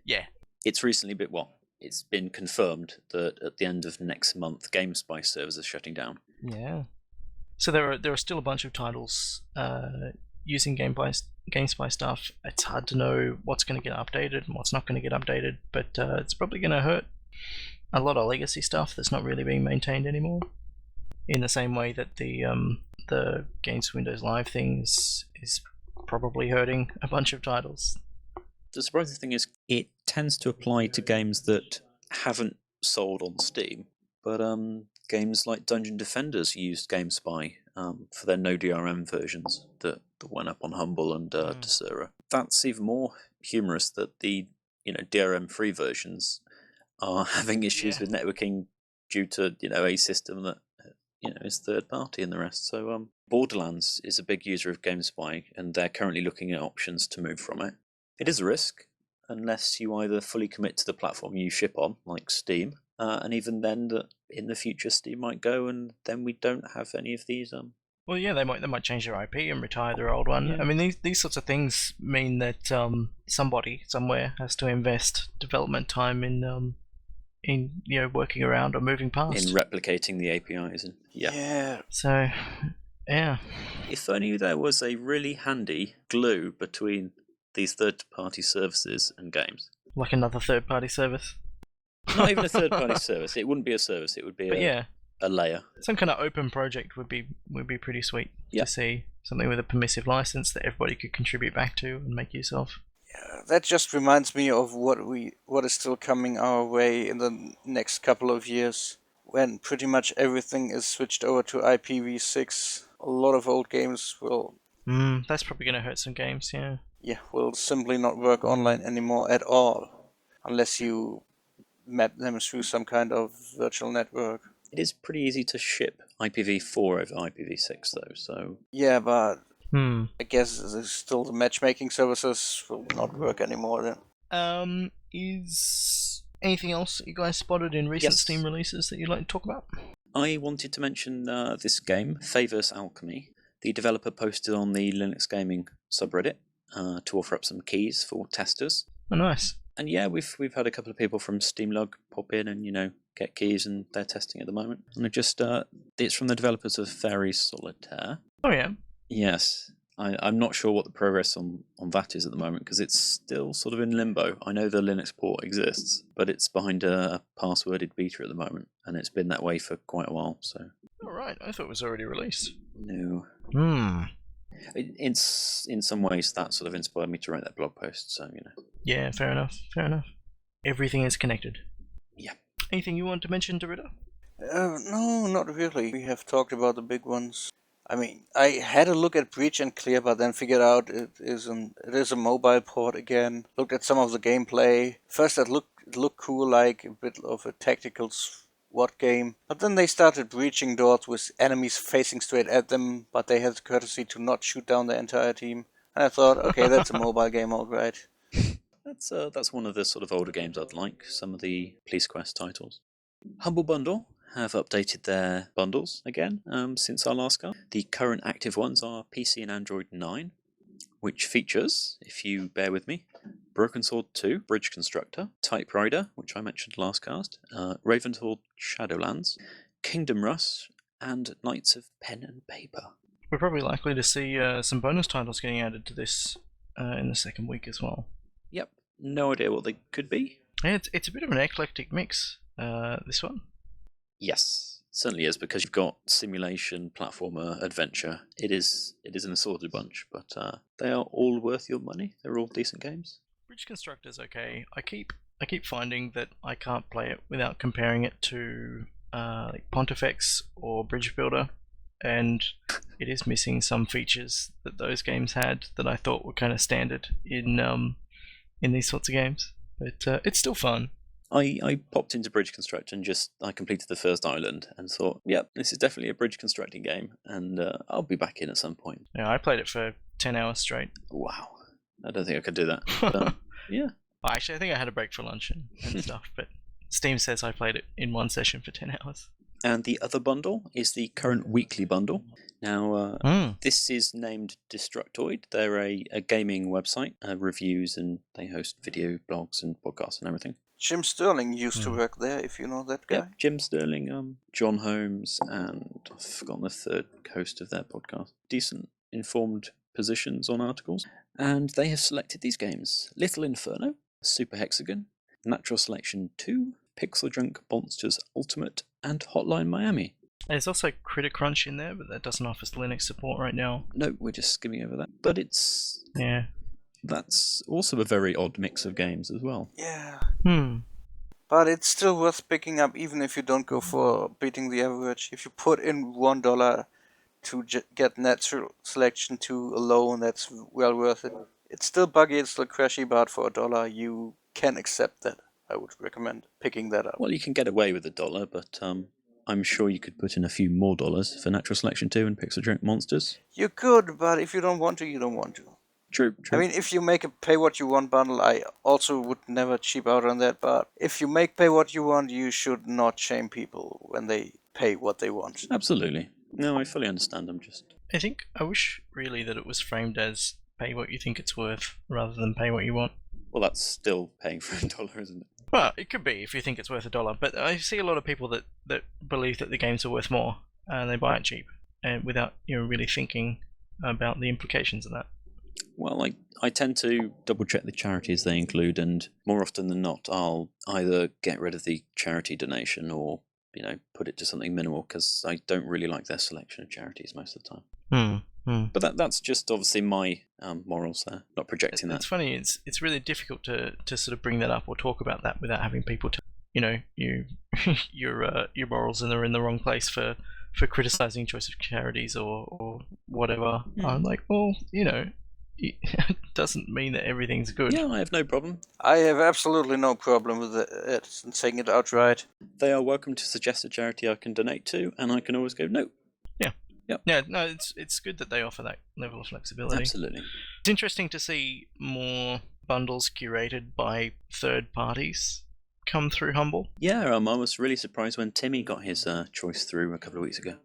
yeah, it's recently it's been confirmed that at the end of next month, GameSpy servers are shutting down. Yeah. So there are still a bunch of titles using GameSpy stuff. It's hard to know what's going to get updated and what's not going to get updated, but it's probably going to hurt a lot of legacy stuff that's not really being maintained anymore. In the same way that the Games for Windows Live thing is probably hurting a bunch of titles. The surprising thing is it tends to apply to games that haven't sold on Steam, but games like Dungeon Defenders used GameSpy for their no DRM versions that went up on Humble and Desura. That's even more humorous, that the DRM-free versions are having issues with networking due to a system that is third party and the rest. So Borderlands is a big user of GameSpy, and they're currently looking at options to move from it. It is a risk, unless you either fully commit to the platform you ship on, like Steam, and even then, that in the future Steam might go, and then we don't have any of these. Well, yeah, they might change their IP and retire their old one. Yeah. I mean, these sorts of things mean that somebody somewhere has to invest development time in working around or moving past. In replicating the APIs, and Yeah. So, yeah. If only there was a really handy glue between these third-party services and games. Like another third-party service. Not even a third-party service. It wouldn't be a service. It would be a layer. Some kind of open project would be pretty sweet to see. Something with a permissive license that everybody could contribute back to and make use of. Yeah, that just reminds me of what is still coming our way in the next couple of years, when pretty much everything is switched over to IPv6. A lot of old games will That's probably going to hurt some games, yeah. Yeah, will simply not work online anymore at all, unless you map them through some kind of virtual network. It is pretty easy to ship IPv4 over IPv6, though, so... Yeah, but I guess still the matchmaking services will not work anymore then. Is anything else that you guys spotted in recent Steam releases that you'd like to talk about? I wanted to mention this game, Favors Alchemy. The developer posted on the Linux Gaming subreddit to offer up some keys for testers. Oh, nice. And yeah, we've had a couple of people from SteamLUG pop in and, get keys, and they're testing at the moment. And it's from the developers of Fairy Solitaire. Oh, yeah. Yes. I'm not sure what the progress on that is at the moment, because it's still sort of in limbo. I know the Linux port exists, but it's behind a passworded beta at the moment, and it's been that way for quite a while. So. All right, I thought it was already released. No. In some ways, that sort of inspired me to write that blog post. So Yeah, fair enough. Everything is connected. Yeah. Anything you want to mention, Dorita? No, not really. We have talked about the big ones. I mean, I had a look at Breach and Clear, but then figured out it is a mobile port again. Looked at some of the gameplay. First, it looked cool, like a bit of a tactical SWAT game. But then they started breaching doors with enemies facing straight at them, but they had the courtesy to not shoot down the entire team. And I thought, okay, that's a mobile game, all right. That's one of the sort of older games I'd like. Some of the Police Quest titles. Humble Bundle have updated their bundles again since our last cast. The current active ones are PC and Android 9, which features, if you bear with me, Broken Sword 2, Bridge Constructor, Typewriter, which I mentioned last cast, Ravenhall Shadowlands, Kingdom Rush, and Knights of Pen and Paper. We're probably likely to see some bonus titles getting added to this in the second week as well. Yep, no idea what they could be. Yeah, it's a bit of an eclectic mix, this one. Yes, certainly is, because you've got simulation, platformer, adventure. It is an assorted bunch, but they are all worth your money. They're all decent games. Bridge Constructor's okay. I keep finding that I can't play it without comparing it to like Pontifex or Bridge Builder, and it is missing some features that those games had that I thought were kind of standard in these sorts of games. But it's still fun. I popped into Bridge Constructor and I completed the first island and thought, yep, this is definitely a bridge constructing game, and I'll be back in at some point. Yeah, I played it for 10 hours straight. Wow. I don't think I could do that. But, yeah. Well, actually, I think I had a break for lunch and stuff, but Steam says I played it in one session for 10 hours. And the other bundle is the current weekly bundle. Now, this is named Destructoid. They're a gaming website, reviews, and they host video blogs and podcasts and everything. Jim Sterling used to work there, if you know that guy. Yeah, Jim Sterling, John Holmes, and I've forgotten the third host of their podcast. Decent, informed positions on articles. And they have selected these games: Little Inferno, Super Hexagon, Natural Selection 2, Pixel Drunk Monsters Ultimate, and Hotline Miami. There's also Critter Crunch in there, but that doesn't offer Linux support right now. No, we're just skimming over that. But it's... Yeah. That's also a very odd mix of games as well. Yeah. But it's still worth picking up, even if you don't go for beating the average. If you put in $1 to get Natural Selection 2 alone, that's well worth it. It's still buggy, it's still crashy, but for $1 you can accept that. I would recommend picking that up. Well, you can get away with $1, but I'm sure you could put in a few more dollars for Natural Selection 2 and Pixel Drink Monsters. You could, but if you don't want to, you don't want to. True. I mean, if you make a pay what you want bundle, I also would never cheap out on that, but if you make pay what you want, you should not shame people when they pay what they want. Absolutely. No, I fully understand. I wish really that it was framed as pay what you think it's worth rather than pay what you want. Well, that's still paying for $1, isn't it? Well, it could be if you think it's worth $1, but I see a lot of people that believe that the games are worth more and they buy it cheap and without really thinking about the implications of that. Well, I tend to double check the charities they include, and more often than not, I'll either get rid of the charity donation or put it to something minimal because I don't really like their selection of charities most of the time. But that's just obviously my morals there, not projecting that. It's funny. It's really difficult to sort of bring that up or talk about that without having people to your morals and they're in the wrong place for criticizing choice of charities or whatever. I'm like, well, it doesn't mean that everything's good. Yeah, I have no problem. I have absolutely no problem with it and saying it outright. They are welcome to suggest a charity I can donate to, and I can always go no. Yep. Yeah, no, it's good that they offer that level of flexibility. Absolutely. It's interesting to see more bundles curated by third parties come through Humble. Yeah, I was really surprised when Timmy got his choice through a couple of weeks ago.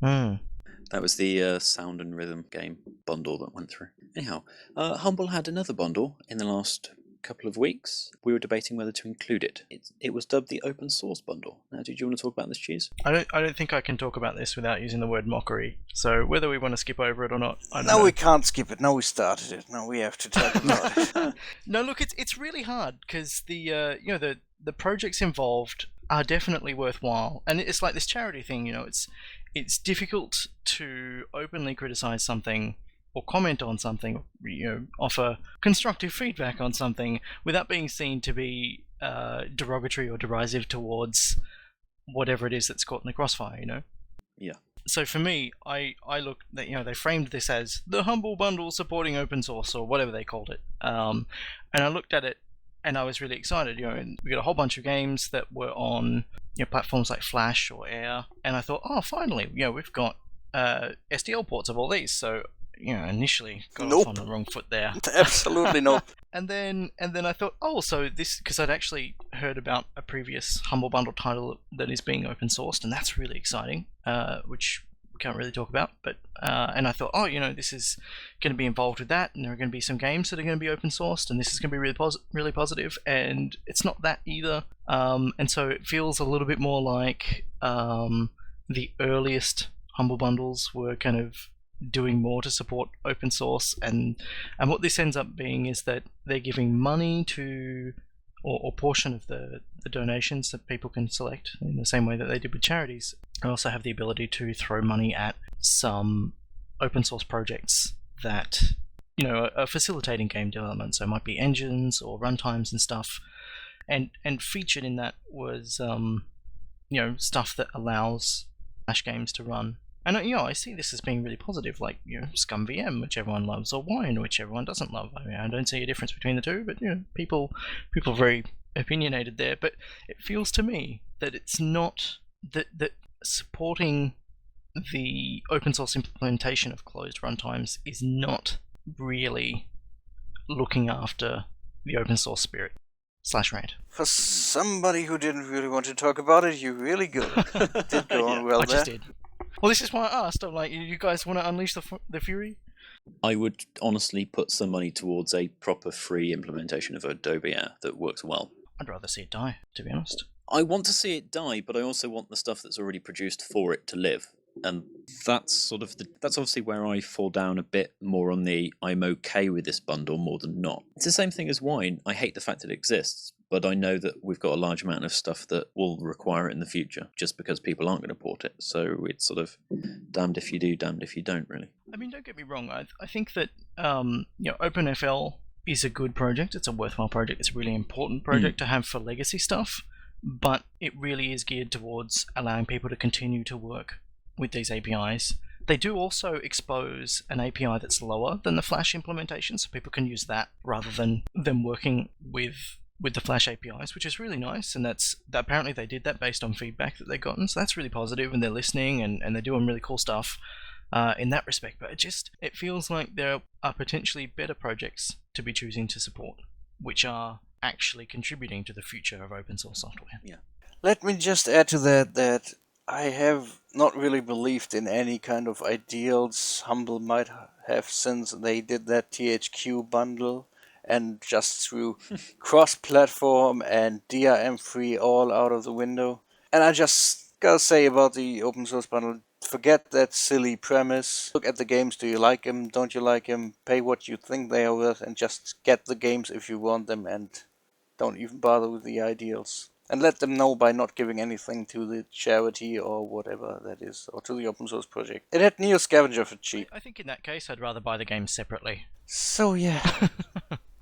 That was the sound and rhythm game bundle that went through. Anyhow, Humble had another bundle in the last couple of weeks. We were debating whether to include it. It was dubbed the open source bundle. Now, did you want to talk about this, Cheese? I don't think I can talk about this without using the word mockery. So whether we want to skip over it or not, I don't know. No, we can't skip it. No, we started it. No, we have to talk about it. No, look, it's really hard because the projects involved are definitely worthwhile, and it's like this charity thing. It's difficult to openly criticize something or comment on something, offer constructive feedback on something without being seen to be derogatory or derisive towards whatever it is that's caught in the crossfire, Yeah. So for me, I look that they framed this as the Humble Bundle supporting open source or whatever they called it, and I looked at it and I was really excited. And we got a whole bunch of games that were on platforms like Flash or Air, and I thought, oh, finally, we've got SDL ports of all these. So initially got off on the wrong foot there. Absolutely nope. And then I thought, oh, so this, because I'd actually heard about a previous Humble Bundle title that is being open sourced, and that's really exciting, which we can't really talk about. But and I thought, oh, this is going to be involved with that, and there are going to be some games that are going to be open sourced, and this is going to be really positive. And it's not that either. And so it feels a little bit more like the earliest Humble Bundles were kind of doing more to support open source, and what this ends up being is that they're giving money to or portion of the donations that people can select in the same way that they did with charities. They also have the ability to throw money at some open source projects that are facilitating game development, so it might be engines or runtimes and stuff, and featured in that was stuff that allows Flash games to run. And I see this as being really positive, like Scum VM, which everyone loves, or Wine, which everyone doesn't love. I mean, I don't see a difference between the two, but people are very opinionated there. But it feels to me that it's not that supporting the open source implementation of closed runtimes is not really looking after the open source spirit. /rant. For somebody who didn't really want to talk about it, you really did go on well I there. just did. Well, this is why I asked. I'm like, you guys want to unleash the fury? I would honestly put some money towards a proper free implementation of Adobe Air that works well. I'd rather see it die, to be honest. I want to see it die, but I also want the stuff that's already produced for it to live. And that's that's obviously where I fall down a bit more on the I'm okay with this bundle more than not. It's the same thing as Wine. I hate the fact that it exists, but I know that we've got a large amount of stuff that will require it in the future just because people aren't going to port it. So it's sort of damned if you do, damned if you don't, really. I mean, don't get me wrong. I think that OpenFL is a good project. It's a worthwhile project. It's a really important project to have for legacy stuff, but it really is geared towards allowing people to continue to work with these APIs. They do also expose an API that's lower than the Flash implementation, so people can use that rather than them working with with the Flash APIs, which is really nice, and apparently they did that based on feedback that they've gotten, so that's really positive, and they're listening and they're doing really cool stuff in that respect. But it feels like there are potentially better projects to be choosing to support, which are actually contributing to the future of open source software. Yeah. Let me just add to that I have not really believed in any kind of ideals Humble might have since they did that THQ bundle and just threw cross-platform and DRM-free all out of the window. And I just gotta say about the open source bundle, forget that silly premise. Look at the games. Do you like them? Don't you like them? Pay what you think they are worth and just get the games if you want them, and don't even bother with the ideals. And let them know by not giving anything to the charity or whatever that is, or to the open source project. It had Neo Scavenger for cheap. I think in that case, I'd rather buy the games separately. So yeah.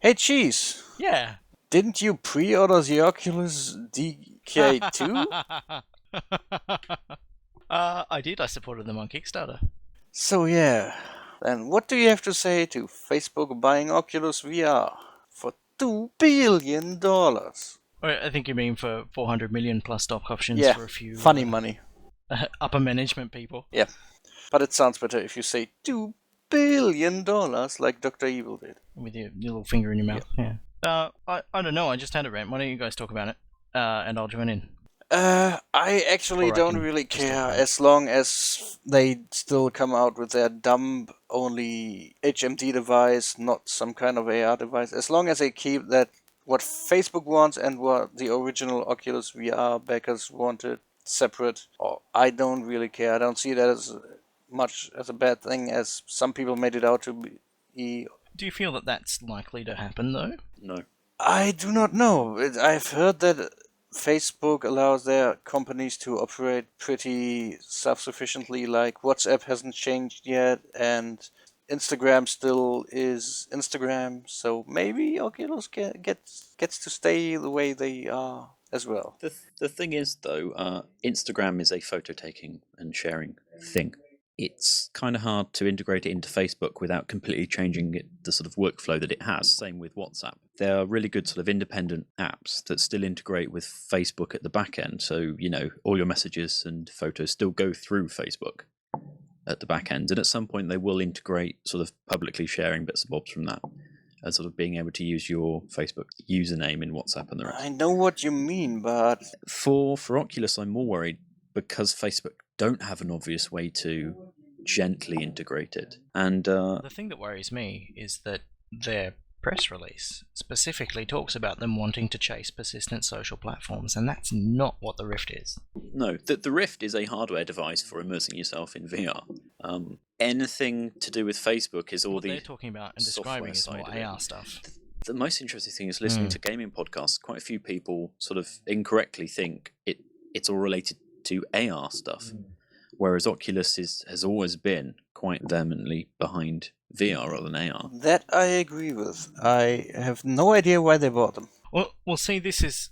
Hey Cheese, Yeah. didn't you pre-order the Oculus DK2? I did. I supported them on Kickstarter. So yeah. Then what do you have to say to Facebook buying Oculus VR for $2 billion? I think you mean for 400 million plus stock options Yeah, for a few funny money. upper management people. Yeah, but it sounds better if you say $2 billion like Dr. Evil did. With your little finger in your mouth. Yeah. I don't know. I just had a rant. Why don't you guys talk about it? And I'll join in. I actually Or I don't can really just talk care about it. as long as they still come out with their dumb only HMD device, not some kind of AR device. As long as they keep that what Facebook wants and what the original Oculus VR backers wanted separate, I don't really care. I don't see that as much as a bad thing as some people made it out to be. Do you feel that that's likely to happen, though? No. I do not know. I've heard that Facebook allows their companies to operate pretty self-sufficiently, like WhatsApp hasn't changed yet, and Instagram still is Instagram, so maybe Oculus gets to stay the way they are as well. The thing is, though, Instagram is a photo taking and sharing thing. It's kind of hard to integrate it into Facebook without completely changing the sort of workflow that it has. Same with WhatsApp. There are really good sort of independent apps that still integrate with Facebook at the back end. So, all your messages and photos still go through Facebook at the back end. And at some point, they will integrate sort of publicly sharing bits and bobs from that, as sort of being able to use your Facebook username in WhatsApp and the rest. I know what you mean, but For Oculus, I'm more worried because Facebook don't have an obvious way to gently integrate it. And The thing that worries me is that their press release specifically talks about them wanting to chase persistent social platforms, and that's not what the Rift is. no, the Rift is a hardware device for immersing yourself in VR. Anything to do with Facebook is all What the they're talking about and describing is software more side of it. AR stuff. The most interesting thing is listening to gaming podcasts. Quite a few people sort of incorrectly think it's all related to AR stuff, whereas Oculus has always been quite vehemently behind VR rather than AR. that I agree with. I have no idea why they bought them. Well, see, this is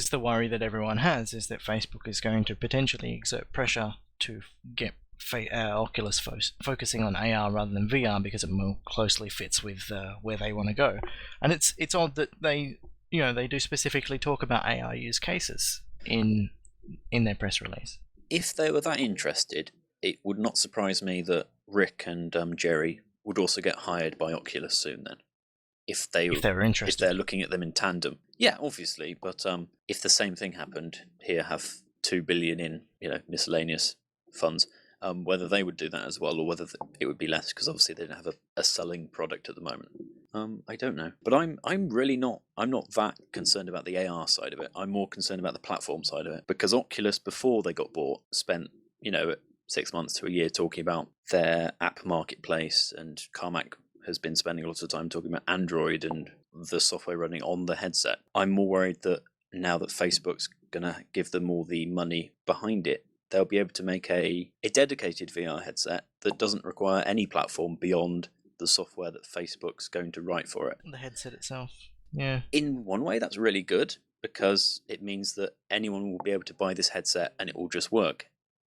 the worry that everyone has, is that Facebook is going to potentially exert pressure to get Oculus focusing on AR rather than VR because it more closely fits with where they want to go. And it's odd that they do specifically talk about AR use cases in their press release. If they were that interested, it would not surprise me that Rick and Jerry would also get hired by Oculus soon then. If they were interested. If they're looking at them in tandem. Yeah, obviously, but if the same thing happened, here have $2 billion in, miscellaneous funds, whether they would do that as well or whether it would be less, because obviously they don't have a selling product at the moment. I don't know. But I'm really not that concerned about the AR side of it. I'm more concerned about the platform side of it, because Oculus, before they got bought, spent 6 months to a year talking about their app marketplace, and Carmack has been spending a lot of time talking about Android and the software running on the headset. I'm more worried that now that Facebook's going to give them all the money behind it, they'll be able to make a dedicated VR headset that doesn't require any platform beyond the software that Facebook's going to write for it. The headset itself. Yeah. In one way, that's really good, because it means that anyone will be able to buy this headset and it will just work.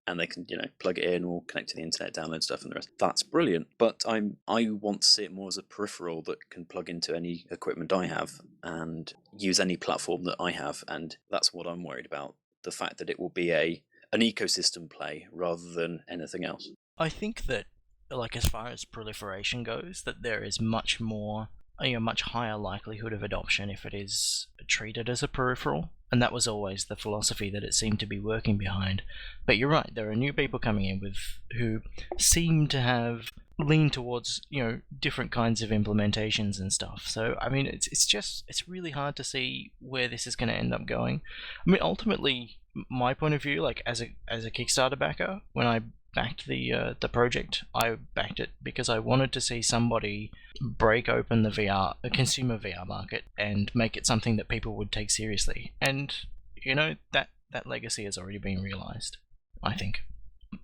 and they can, plug it in or connect to the internet, download stuff and the rest. That's brilliant. But I want to see it more as a peripheral that can plug into any equipment I have and use any platform that I have. And that's what I'm worried about. The fact that it will be an ecosystem play rather than anything else. I think that, like, as far as proliferation goes, that there is much more, much higher likelihood of adoption if it is treated as a peripheral, and that was always the philosophy that it seemed to be working behind. But you're right, there are new people coming in who seem to have leaned towards, different kinds of implementations and stuff. So, I mean, it's really hard to see where this is going to end up going. I mean, ultimately, my point of view, like, as a Kickstarter backer, when I backed the project, I backed it because I wanted to see somebody break open the consumer VR market and make it something that people would take seriously. And that legacy has already been realized, I think.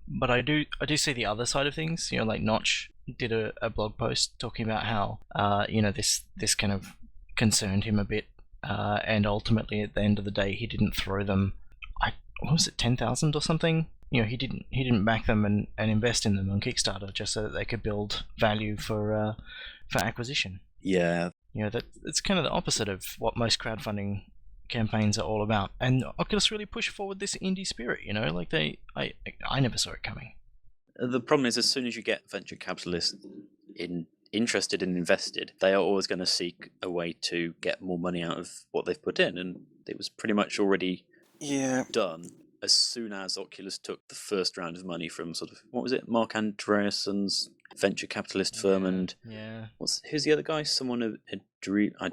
But I do see the other side of things. Like Notch did a blog post talking about how this kind of concerned him a bit, and ultimately at the end of the day he didn't throw them. What was it, 10,000 or something? He didn't back them and invest in them on Kickstarter just so that they could build value for acquisition. Yeah. It's kind of the opposite of what most crowdfunding campaigns are all about. And Oculus really pushed forward this indie spirit. Like I never saw it coming. The problem is, as soon as you get venture capitalists interested and invested, they are always going to seek a way to get more money out of what they've put in, and it was pretty much already done as soon as Oculus took the first round of money from Mark Andreessen's venture capitalist firm, and who's the other guy? Someone I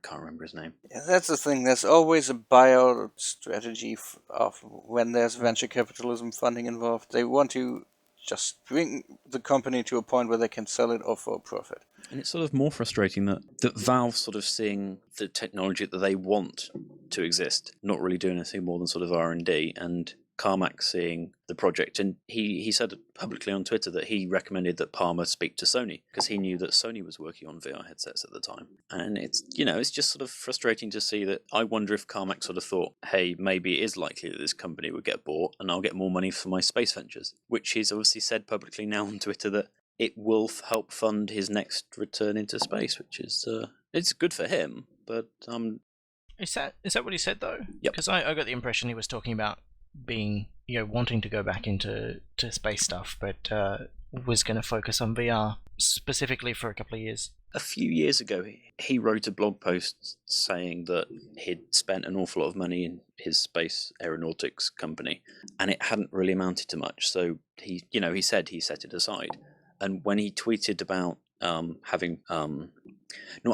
can't remember his name. Yeah, that's the thing. There's always a buyout strategy of when there's venture capitalism funding involved. They want to just bring the company to a point where they can sell it off for a profit. And it's sort of more frustrating that Valve sort of seeing the technology that they want to exist, not really doing anything more than sort of R&D, and Carmack seeing the project. And he said publicly on Twitter that he recommended that Palmer speak to Sony because he knew that Sony was working on VR headsets at the time. And it's just sort of frustrating to see that. I wonder if Carmack sort of thought, hey, maybe it is likely that this company would get bought and I'll get more money for my space ventures, which he's obviously said publicly now on Twitter that it will help fund his next return into space, which is it's good for him. But is that what he said though? Yep. Because I got the impression he was talking about being wanting to go back into space stuff, but was going to focus on VR specifically for a couple of years. A few years ago, he wrote a blog post saying that he'd spent an awful lot of money in his space aeronautics company, and it hadn't really amounted to much. So he said he set it aside. And when he tweeted about not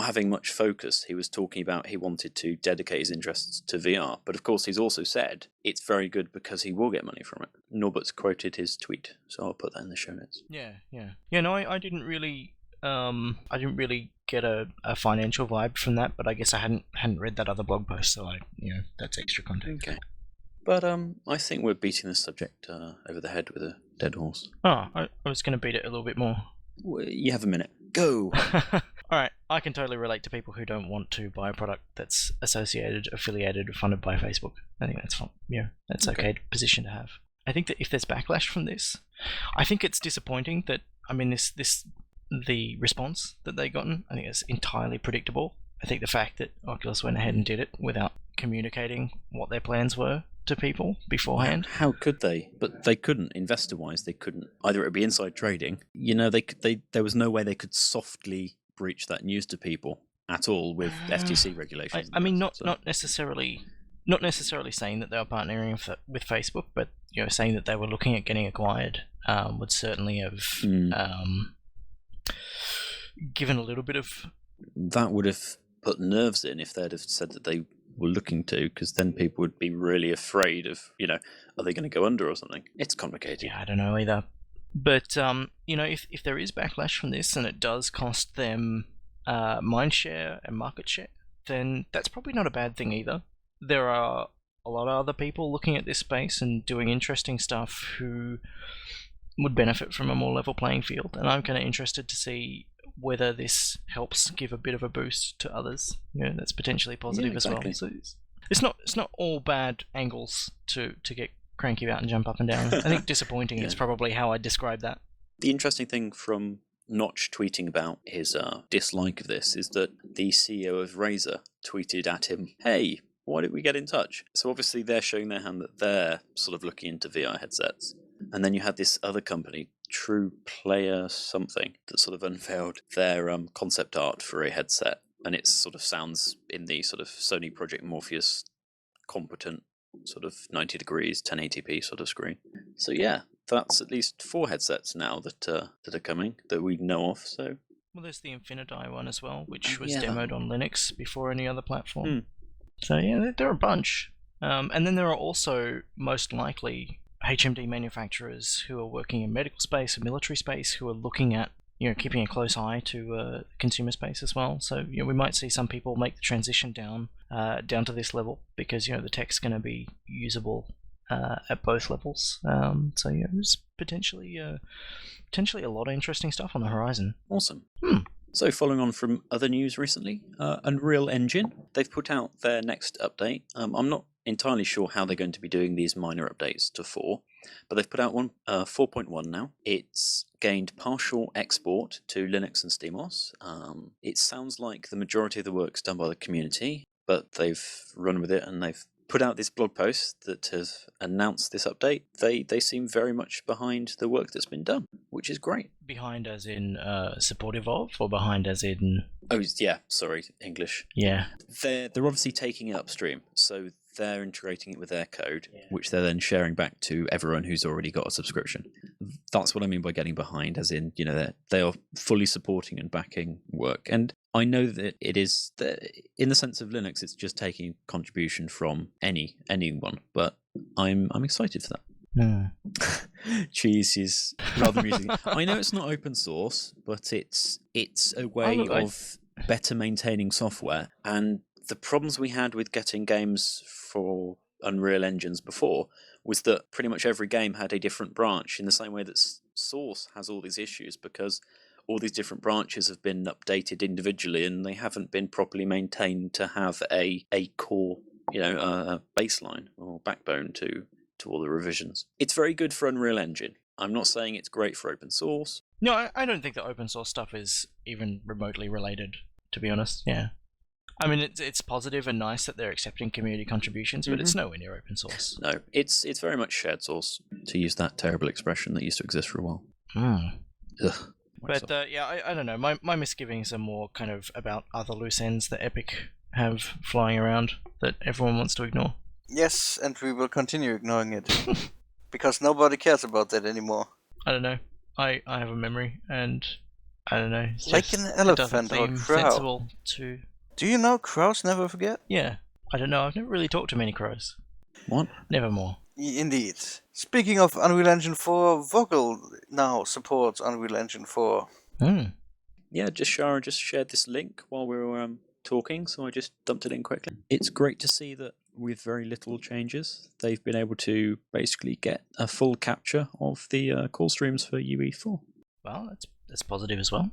having much focus, he was talking about he wanted to dedicate his interests to VR. But of course, he's also said it's very good because he will get money from it. Norbert's quoted his tweet, so I'll put that in the show notes. Yeah. No, I didn't really get a financial vibe from that, but I guess I hadn't read that other blog post, so that's extra content. Okay. But I think we're beating this subject over the head with a dead horse. Oh, I was going to beat it a little bit more. You have a minute. Go! Alright, I can totally relate to people who don't want to buy a product that's associated, affiliated, or funded by Facebook. I think that's fine. That's okay position to have. I think that if there's backlash from this, I think it's disappointing that, the response that they've gotten, I think it's entirely predictable. I think the fact that Oculus went ahead and did it without communicating what their plans were to people beforehand. How could they? But they couldn't. Investor-wise, they couldn't. Either it would be inside trading. There was no way they could softly breach that news to people at all with FTC regulations. I mean, not necessarily saying that they were partnering with Facebook, but saying that they were looking at getting acquired would certainly have given a little bit of. That would have put nerves in if they'd have said that they were looking to, because then people would be really afraid of, are they going to go under or something? It's complicated. Yeah, I don't know either. But, if there is backlash from this and it does cost them mind share and market share, then that's probably not a bad thing either. There are a lot of other people looking at this space and doing interesting stuff who would benefit from a more level playing field, and I'm kind of interested to see whether this helps give a bit of a boost to others. That's potentially positive as well. So it's not all bad angles to get crank you out and jump up and down. I think disappointing is probably how I'd describe that. The interesting thing from Notch tweeting about his dislike of this is that the CEO of Razer tweeted at him, "Hey, why didn't we get in touch?" So obviously they're showing their hand that they're sort of looking into VR headsets. And then you had this other company, True Player something, that sort of unveiled their concept art for a headset. And it sort of sounds in the sort of Sony Project Morpheus competent sort of 90 degrees, 1080p sort of screen. So yeah, that's at least 4 headsets now that are coming that we know of. So Well, there's the Infinity one as well, which Oh, was yeah. demoed on Linux before any other platform. So yeah, there are a bunch. And then there are also, most likely, HMD manufacturers who are working in medical space or military space who are looking at, keeping a close eye to consumer space as well. So we might see some people make the transition down to this level because the tech's going to be usable at both levels. So there's potentially a lot of interesting stuff on the horizon. awesome. So following on from other news recently, Unreal Engine, they've put out their next update. I'm not entirely sure how they're going to be doing these minor updates to 4, but they've put out one 4.1 now. It's gained partial export to Linux and SteamOS. It sounds like the majority of the work's done by the community, but they've run with it and they've put out this blog post that has announced this update. They seem very much behind the work that's been done, which is great. Behind as in supportive of, or behind as in... Oh yeah, sorry, English. Yeah. They're obviously taking it upstream, so they're integrating it with their code, which they're then sharing back to everyone who's already got a subscription. That's what I mean by getting behind, as in, they are fully supporting and backing work. And I know that it is, in the sense of Linux, it's just taking contribution from anyone, but I'm excited for that. Cheese is rather amusing. I know it's not open source, but it's a way of better maintaining software. And the problems we had with getting games for Unreal Engines before was that pretty much every game had a different branch, in the same way that Source has all these issues because all these different branches have been updated individually and they haven't been properly maintained to have a core, a baseline or backbone to all the revisions. It's very good for Unreal Engine. I'm not saying it's great for open source. No, I don't think the open source stuff is even remotely related, to be honest. Yeah. I mean, it's positive and nice that they're accepting community contributions, but it's nowhere near open source. No, it's very much shared source, to use that terrible expression that used to exist for a while. Ugh. But I don't know. My misgivings are more kind of about other loose ends that Epic have flying around that everyone wants to ignore. Yes, and we will continue ignoring it. Because nobody cares about that anymore. I don't know. I have a memory, and I don't know. It's Like just, an it doesn't elephant or a seem crow. sensible to... Do you know crows never forget? Yeah. I don't know. I've never really talked to many crows. What? Nevermore. Indeed. Speaking of Unreal Engine 4, Vogel now supports Unreal Engine 4. Yeah, Shara just shared this link while we were talking, so I just dumped it in quickly. It's great to see that with very little changes, they've been able to basically get a full capture of the call streams for UE4. Well, that's positive as well.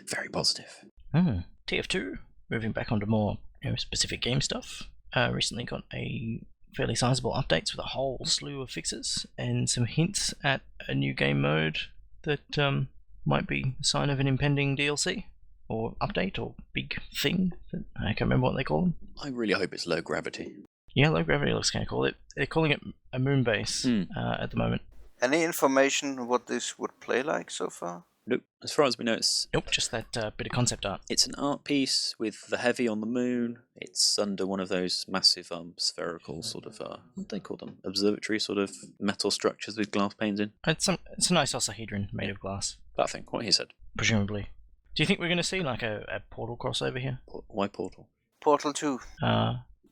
Very positive. TF2, moving back onto more specific game stuff, recently got a fairly sizable updates with a whole slew of fixes and some hints at a new game mode that might be a sign of an impending DLC or update or big thing. I can't remember what they call them. I really hope it's low gravity. Yeah, low gravity looks kind of cool. They're calling it a moon base at the moment. Any information on what this would play like so far? Nope. As far as we know, it's Nope, just that bit of concept art. It's an art piece with the heavy on the moon. It's under one of those massive spherical sort of, what do they call them? Observatory sort of metal structures with glass panes in. It's a nice octahedron made of glass, That thing, what he said. presumably. Do you think we're going to see like a portal crossover here? Why Portal? Portal 2.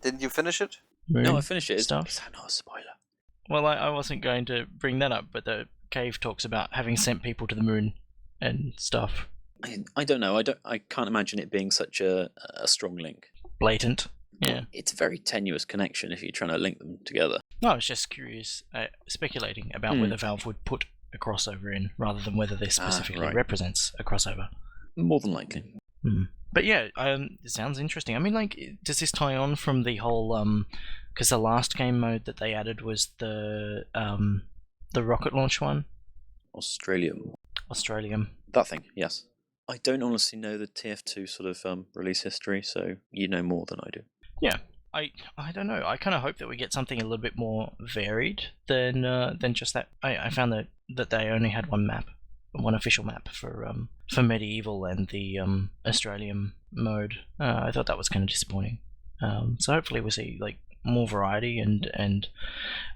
Didn't you finish it? Moon No, I finished it. Is stuff? that not a spoiler? Well, I wasn't going to bring that up, but the cave talks about having sent people to the moon and stuff. I don't know. I can't imagine it being such a strong link. Blatant. Yeah. It's a very tenuous connection if you're trying to link them together. No, I was just curious, speculating about whether Valve would put a crossover in rather than whether this specifically right. represents a crossover. More than likely. But yeah, it sounds interesting. I mean, like, does this tie on from the whole because the last game mode that they added was the rocket launch one. Australium. That thing, yes. I don't honestly know the TF2 sort of release history, so you know more than I do. Yeah, I don't know. I kind of hope that we get something a little bit more varied than just that. I found that they only had one official map for medieval and the Australian mode. I thought that was kind of disappointing. So hopefully we'll see like more variety and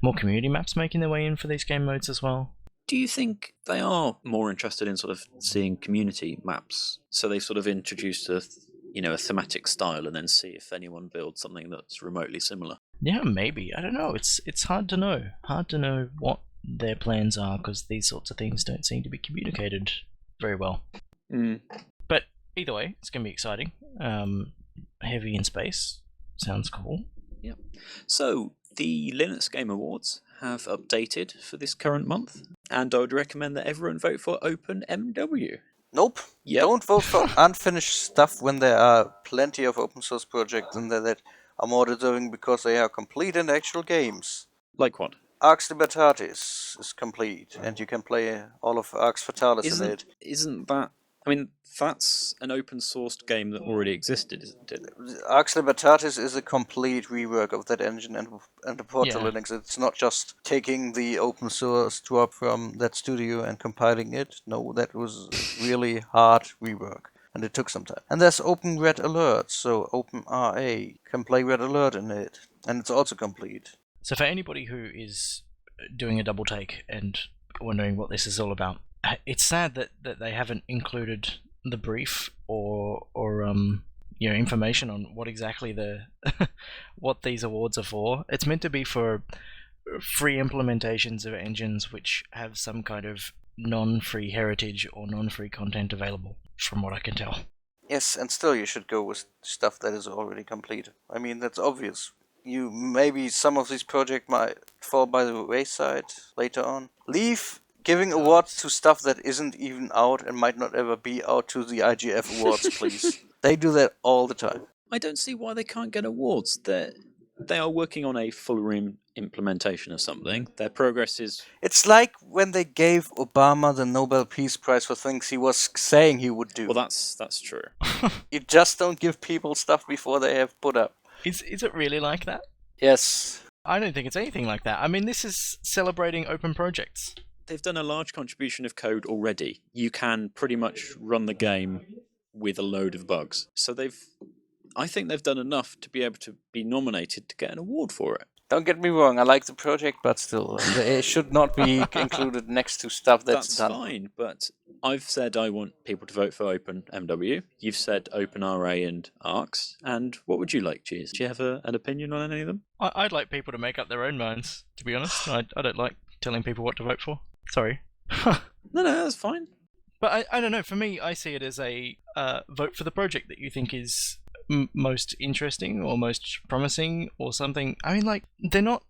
more community maps making their way in for these game modes as well. Do you think they are more interested in sort of seeing community maps? So they sort of introduced a thematic style and then see if anyone builds something that's remotely similar? Yeah, maybe. I don't know. It's hard to know. Hard to know what their plans are because these sorts of things don't seem to be communicated very well. But either way, it's going to be exciting. Heavy in space. Sounds cool. Yep. So the Linux Game Awards have updated for this current month, and I would recommend that everyone vote for OpenMW. Nope. Yep. Don't vote for unfinished stuff when there are plenty of open source projects in there that are more deserving because they are complete and actual games. Like what? Arx Libertatis is complete, and you can play all of Arx Fatalis in it. Isn't that... I mean, that's an open-sourced game that already existed, isn't it? Arx Libertatis is a complete rework of that engine and the port to Linux. It's not just taking the open source drop from that studio and compiling it. No, that was really hard rework, and it took some time. And there's Open Red Alert, so OpenRA can play Red Alert in it, and it's also complete. So for anybody who is doing a double take and wondering what this is all about, it's sad that they haven't included the brief or information on what exactly what these awards are for. It's meant to be for free implementations of engines which have some kind of non-free heritage or non-free content available, from what I can tell. Yes, and still you should go with stuff that is already complete. I mean, that's obvious. Maybe some of these projects might fall by the wayside later on. Leave giving awards to stuff that isn't even out and might not ever be out to the IGF awards, please. They do that all the time. I don't see why they can't get awards. They are working on a full implementation of something. Their progress is... It's like when they gave Obama the Nobel Peace Prize for things he was saying he would do. Well, that's true. You just don't give people stuff before they have put up. Is it really like that? Yes. I don't think it's anything like that. I mean, this is celebrating open projects. They've done a large contribution of code already. You can pretty much run the game with a load of bugs. So I think they've done enough to be able to be nominated to get an award for it. Don't get me wrong, I like the project, but still, it should not be included next to stuff that's done. That's fine, but I've said I want people to vote for OpenMW. You've said OpenRA and Arx. And what would you like, Cheers? Do you have an opinion on any of them? I'd like people to make up their own minds, to be honest. I don't like telling people what to vote for. Sorry. No, that's fine. But I don't know, for me, I see it as a vote for the project that you think is most interesting or most promising or something. I mean, like, they're not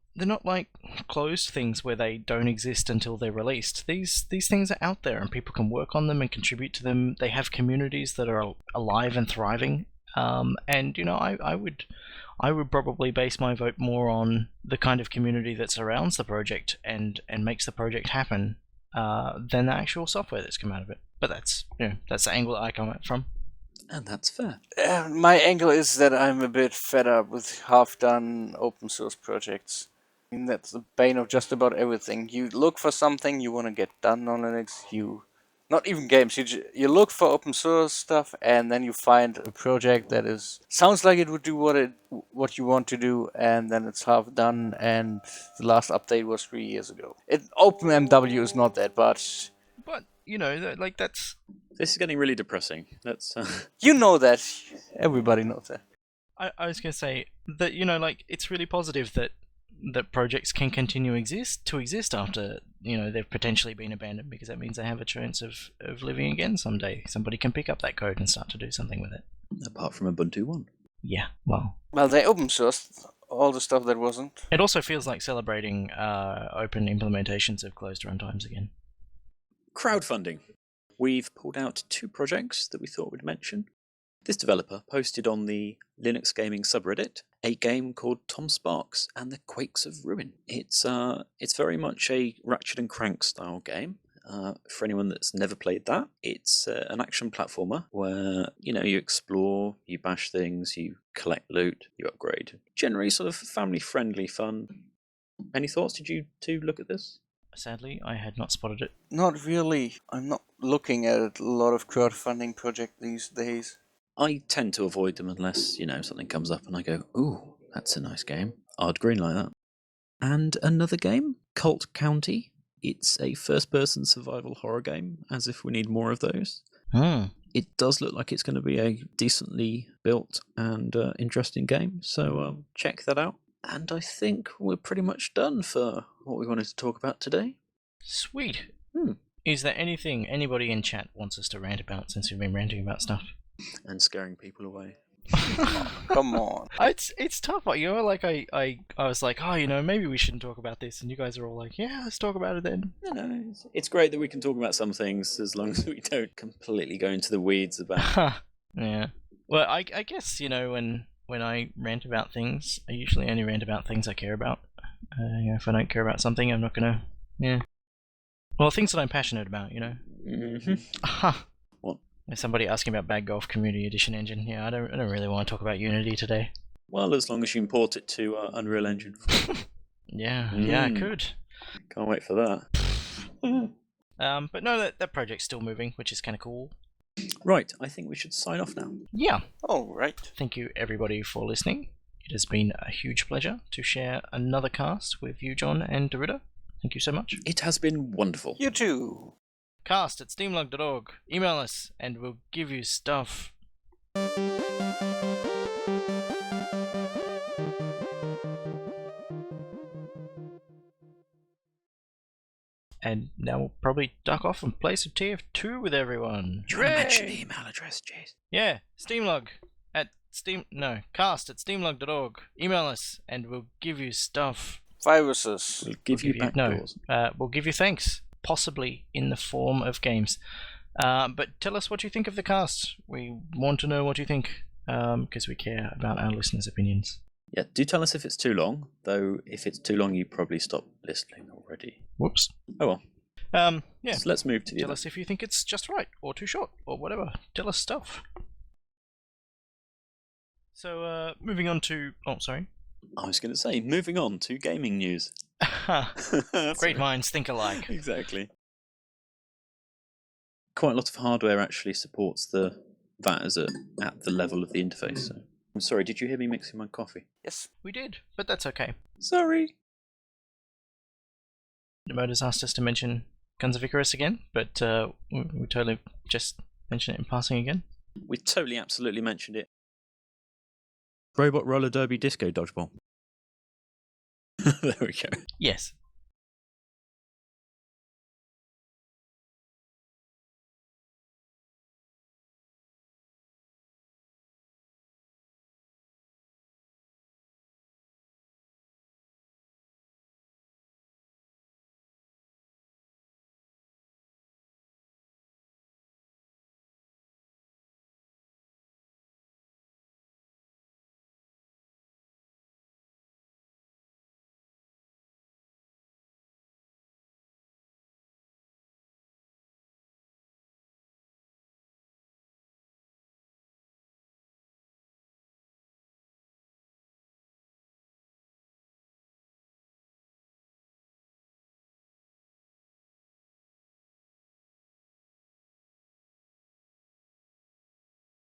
like closed things where they don't exist until they're released. These things are out there and people can work on them and contribute to them. They have communities that are alive and thriving. And I would probably base my vote more on the kind of community that surrounds the project and makes the project happen than the actual software that's come out of it. But that's the angle that I come at from. And that's fair. My angle is that I'm a bit fed up with half-done open source projects. I mean, that's the bane of just about everything. You look for something you want to get done on Linux, not even games, you look for open source stuff, and then you find a project that sounds like it would do what you want to do, and then it's half done, and the last update was 3 years ago. OpenMW is not that, but that's... This is getting really depressing. That's You know that. Everybody knows that. I was going to say that, it's really positive that projects can continue to exist after, they've potentially been abandoned, because that means they have a chance of living again someday. Somebody can pick up that code and start to do something with it. Apart from Ubuntu 1. Yeah, well, they open sourced all the stuff that wasn't. It also feels like celebrating open implementations of closed runtimes again. Crowdfunding. We've pulled out 2 projects that we thought we'd mention. This developer posted on the Linux Gaming subreddit a game called Tom Sparks and the Quakes of Ruin. It's very much a Ratchet and Crank style game. For anyone that's never played that, it's an action platformer where you explore, you bash things, you collect loot, you upgrade. Generally, sort of family-friendly fun. Any thoughts? Did you two look at this? Sadly, I had not spotted it. Not really. I'm not looking at a lot of crowdfunding projects these days. I tend to avoid them unless something comes up and I go, "Ooh, that's a nice game. I'd green like that." And another game, Cult County. It's a first-person survival horror game, as if we need more of those. It does look like it's going to be a decently built and interesting game, so check that out. And I think we're pretty much done for what we wanted to talk about today. Sweet. Is there anything anybody in chat wants us to rant about since we've been ranting about stuff? And scaring people away. Come on. It's tough. Like I was like, maybe we shouldn't talk about this, and you guys are all like, yeah, let's talk about it then. No, it's great that we can talk about some things as long as we don't completely go into the weeds about. Yeah. Well, I guess when I rant about things, I usually only rant about things I care about. If I don't care about something, I'm not gonna. Yeah. Well, things that I'm passionate about, Mm-hmm. What? There's somebody asking about Bad Golf Community Edition engine. Yeah, I don't really want to talk about Unity today. Well, as long as you import it to Unreal Engine. Yeah, I could. Can't wait for that. But no, that project's still moving, which is kind of cool. Right, I think we should sign off now. Yeah. All right. Thank you, everybody, for listening. It has been a huge pleasure to share another cast with you, John and Dorita. Thank you so much. It has been wonderful. You too. cast@steamlug.org. Email us, and we'll give you stuff. And now we'll probably duck off and play some TF2 with everyone. Do you want to mention the email address, Jace? Yeah, cast@steamlug.org. Email us, and we'll give you stuff. Viruses. We'll give you backdoors. We'll give you thanks, possibly in the form of games. But tell us what you think of the cast. We want to know what you think, because we care about our listeners' opinions. Yeah, do tell us if it's too long, though if it's too long you probably stop listening already. Whoops. Oh well. Yeah. So let's move to the Tell other. us if you think it's just right, or too short, or whatever. Tell us stuff. So, moving on to... Oh, sorry. I was going to say, moving on to gaming news. Great minds think alike. Exactly. Quite a lot of hardware actually supports that at the level of the interface. So. I'm sorry, did you hear me mixing my coffee? Yes. We did, but that's okay. Sorry. Nemoda's asked us to mention Guns of Icarus again, but we totally just mentioned it in passing again. We totally absolutely mentioned it. Robot roller derby disco dodgeball. There we go. Yes.